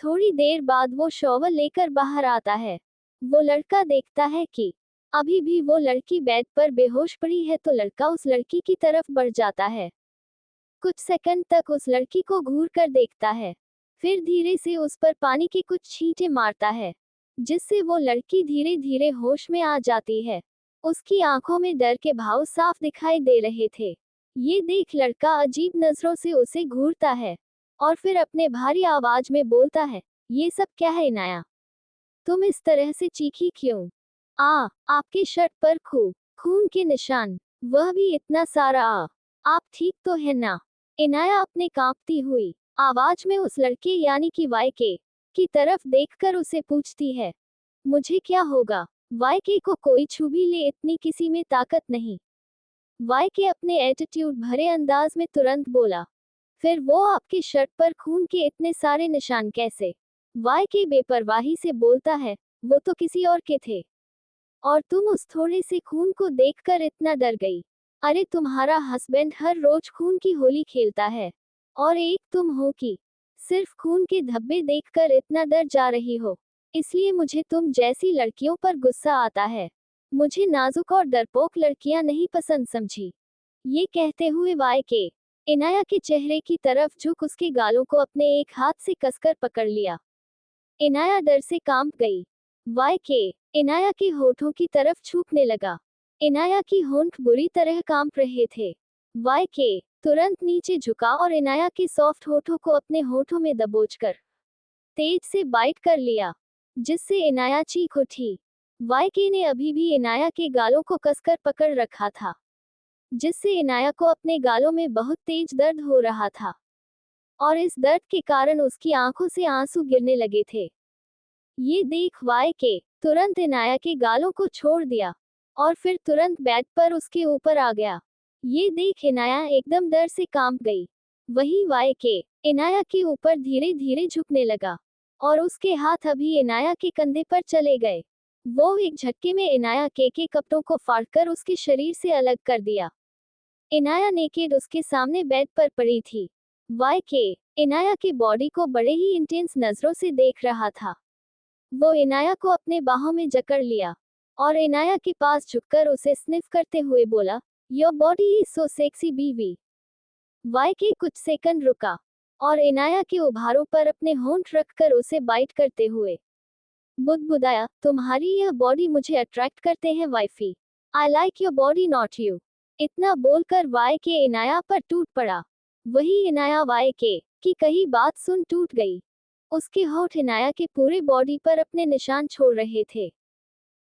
थोड़ी देर बाद वो शॉवर लेकर बाहर आता है। वो लड़का देखता है कि अभी भी वो लड़की बेड पर बेहोश पड़ी है तो लड़का उस लड़की की तरफ बढ़ जाता है। कुछ सेकंड तक उस लड़की को घूर कर देखता है, फिर धीरे से उस पर पानी की कुछ छींटे मारता है जिससे वो लड़की धीरे धीरे होश में आ जाती है। उसकी आंखों में डर के भाव साफ दिखाई दे रहे थे। ये देख लड़का अजीब नजरों से उसे घूरता है और फिर अपने भारी आवाज में बोलता है, ये सब क्या है इनाया, तुम इस तरह से चीखी क्यों? आपके शर्ट पर खून के निशान, वह भी इतना सारा। आप ठीक तो है ना? इनाया अपने कांपती हुई आवाज में उस लड़के यानी कि वाईके की तरफ देखकर उसे पूछती है, मुझे क्या होगा? वाईके को कोई छू भी ले इतनी किसी में ताकत नहीं। वाईके अपने एटीट्यूड भरे अंदाज में तुरंत बोला, फिर वो आपके शर्ट पर खून के इतने सारे निशान कैसे? वाईके बेपरवाही से बोलता है, वो तो किसी और के थे और तुम उस थोड़े से खून को देखकर इतना डर गई। अरे तुम्हारा हस्बैंड हर रोज खून की होली खेलता है और एक तुम हो कि सिर्फ खून के धब्बे देखकर इतना डर जा रही हो। इसलिए मुझे तुम जैसी लड़कियों पर गुस्सा आता है। मुझे नाजुक और डरपोक लड़कियां नहीं पसंद, समझी? ये कहते हुए वाईके इनाया के चेहरे की तरफ झुक उसके गालों को अपने एक हाथ से कसकर पकड़ लिया। इनाया डर से कांप गई। वाईके इनाया के होठों की तरफ छूने लगा। इनाया की होंठ बुरी तरह कांप रहे थे। वाईके तुरंत नीचे झुका और इनाया के सॉफ्ट होठों को अपने होठों में दबोचकर तेज से बाइट कर लिया, जिससे इनाया चीख उठी। वाईके ने अभी भी इनाया के गालों को कसकर पकड़ रखा था, जिससे इनाया को अपने गालों में बहुत तेज दर्द हो रहा था और इस दर्द के कारण उसकी आंखों से आंसू गिरने लगे थे। ये देख वाईके तुरंत इनाया के गालों को छोड़ दिया और फिर तुरंत बेड पर उसके ऊपर आ गया। ये देख इनाया एकदम डर से कांप गई। वही वाईके इनाया के ऊपर धीरे धीरे झुकने लगा और उसके हाथ अभी इनाया के कंधे पर चले गए। वो एक झटके में इनाया के कपड़ों को फाड़कर उसके शरीर से अलग कर दिया। इनाया नेकेड उसके सामने बेड पर पड़ी थी। वाईके इनाया के बॉडी को बड़े ही इंटेंस नजरों से देख रहा था। वो इनाया को अपने बाहों में जकड़ लिया और इनाया के पास झुककर उसे स्निफ करते हुए बोला, your body is so sexy बीवी। वाईके कुछ सेकंड रुका और इनाया के उभारों पर अपने होंठ रखकर उसे बाइट करते हुए बुदबुदाया, तुम्हारी यह बॉडी मुझे अट्रैक्ट करते हैं wifey. I like your body not you. इतना बोलकर वाईके इनाया पर टूट पड़ा। वही इनाया वाईके की कही बात सुन टूट गई। उसके होठ इनाया के पूरे बॉडी पर अपने निशान छोड़ रहे थे।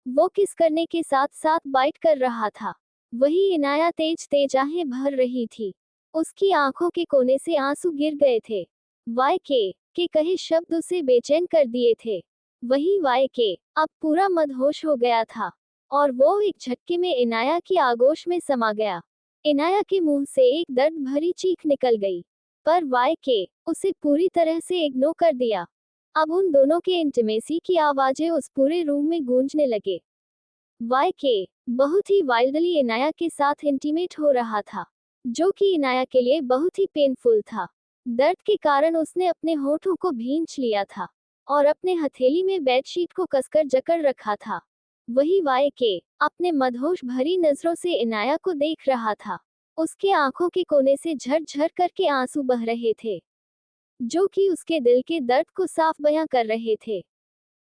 वो किस करने के साथ साथ बाइट कर रहा था। वही इनाया तेज तेज आहें भर रही थी। उसकी आंखों के कोने से आंसू गिर गए थे। वाईके के कहे शब्द उसे बेचैन कर दिए थे। वही वाईके अब पूरा मदहोश हो गया था और वो एक झटके में इनाया की आगोश में समा गया। इनाया के मुंह से एक दर्द भरी चीख निकल गई, पर वाईके उसे पूरी तरह से इग्नोर कर दिया। अब उन दोनों के इंटीमेसी की आवाजें उस पूरे रूम में गूंजने लगे। वाईके बहुत ही वाइल्डली इनाया के साथ इंटीमेट हो रहा था, जो कि इनाया के लिए बहुत ही पेनफुल था। दर्द के कारण उसने अपने होठों को भींच लिया था और अपने हथेली में बेडशीट को कसकर जकड़ रखा था। वही वाईके अपने मदहोश भरी नजरों से इनाया को देख रहा था। उसके आंखों के कोने से झरझर करके आंसू बह रहे थे, जो कि उसके दिल के दर्द को साफ बयां कर रहे थे।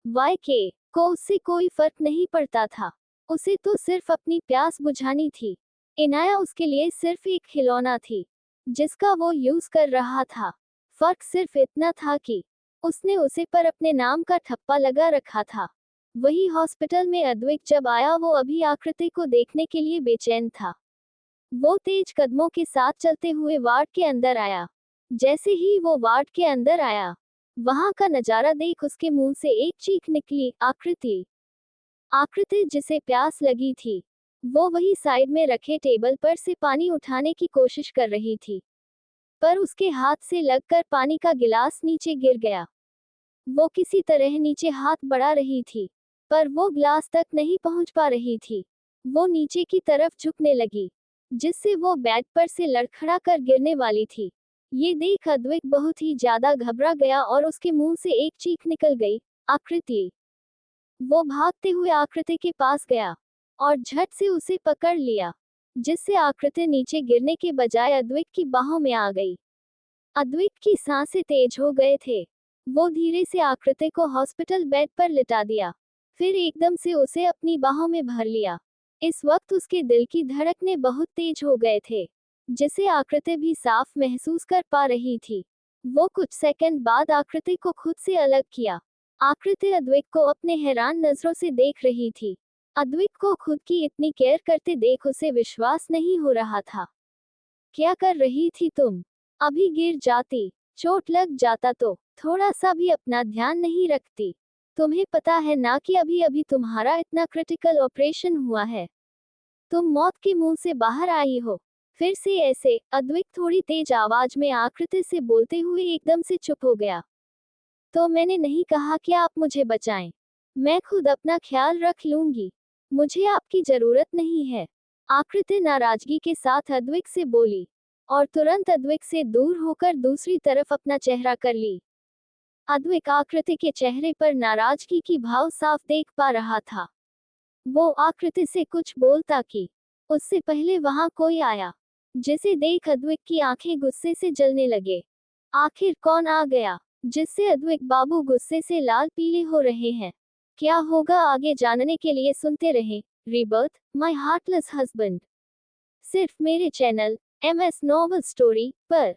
वाईके को उससे कोई फर्क नहीं पड़ता था। उसे तो सिर्फ अपनी प्यास बुझानी थी। इनाया उसके लिए सिर्फ एक खिलौना थी, जिसका वो यूज कर रहा था। फर्क सिर्फ इतना था कि उसने उसे पर अपने नाम का ठप्पा लगा रखा था। वही हॉस्पिटल में अद्वैत जब आया, वो अभी आकृति को देखने के लिए बेचैन था। वो तेज कदमों के साथ चलते हुए वार्ड के अंदर आया। जैसे ही वो वार्ड के अंदर आया, वहां का नजारा देख उसके मुंह से एक चीख निकली, आकृति। आकृति जिसे प्यास लगी थी, वो वही साइड में रखे टेबल पर से पानी उठाने की कोशिश कर रही थी, पर उसके हाथ से लगकर पानी का गिलास नीचे गिर गया। वो किसी तरह नीचे हाथ बढ़ा रही थी, पर वो ग्लास तक नहीं पहुंच पा रही थी। वो नीचे की तरफ झुकने लगी, जिससे वो बेड पर से लड़खड़ा कर गिरने वाली थी। ये देख अद्वैत बहुत ही ज्यादा घबरा गया और उसके मुंह से एक चीख निकल गई, आकृति। वो भागते हुए आकृति के पास गया और झट से उसे पकड़ लिया, जिससे आकृति नीचे गिरने के बजाय अद्वैत की बाहों में आ गई। अद्वैत की सांसें तेज हो गए थे। वो धीरे से आकृति को हॉस्पिटल बेड पर लिटा दिया, फिर एकदम से उसे अपनी बाहों में भर लिया। इस वक्त उसके दिल की धड़कनें बहुत तेज हो गए थे, जिसे आकृति भी साफ महसूस कर पा रही थी। वो कुछ सेकंड बाद आकृति को खुद से अलग किया। आकृति अद्वैत को अपने हैरान नजरों से देख रही थी। अद्वैत को खुद की इतनी केयर करते देख उसे विश्वास नहीं हो रहा था। क्या कर रही थी तुम? अभी गिर जाती, चोट लग जाता तो थोड़ा सा भी अपना ध्यान नहीं रखती। तुम्हें पता है ना कि अभी अभी तुम्हारा इतना क्रिटिकल ऑपरेशन हुआ है। तुम मौत के मुंह से बाहर आई हो। फिर से ऐसे, अद्वैत थोड़ी तेज आवाज में आकृति से बोलते हुए एकदम से चुप हो गया। तो मैंने नहीं कहा कि आप मुझे बचाएं। मैं खुद अपना ख्याल रख लूंगी। मुझे आपकी जरूरत नहीं है। आकृति नाराजगी के साथ अद्वैत से बोली और तुरंत अद्वैत से दूर होकर दूसरी तरफ अपना चेहरा कर ली। अद्वैत आकृति के चेहरे पर नाराजगी की भाव साफ देख पा रहा था। वो आकृति से कुछ बोलता कि उससे पहले वहां कोई आया, जिसे देख अद्वैत की आंखें गुस्से से जलने लगे। आखिर कौन आ गया, जिससे अद्वैत बाबू गुस्से से लाल पीले हो रहे हैं? क्या होगा आगे जानने के लिए सुनते रहें रीबर्थ माय हार्टलेस हस्बैंड, सिर्फ मेरे चैनल MS नॉवल स्टोरी पर।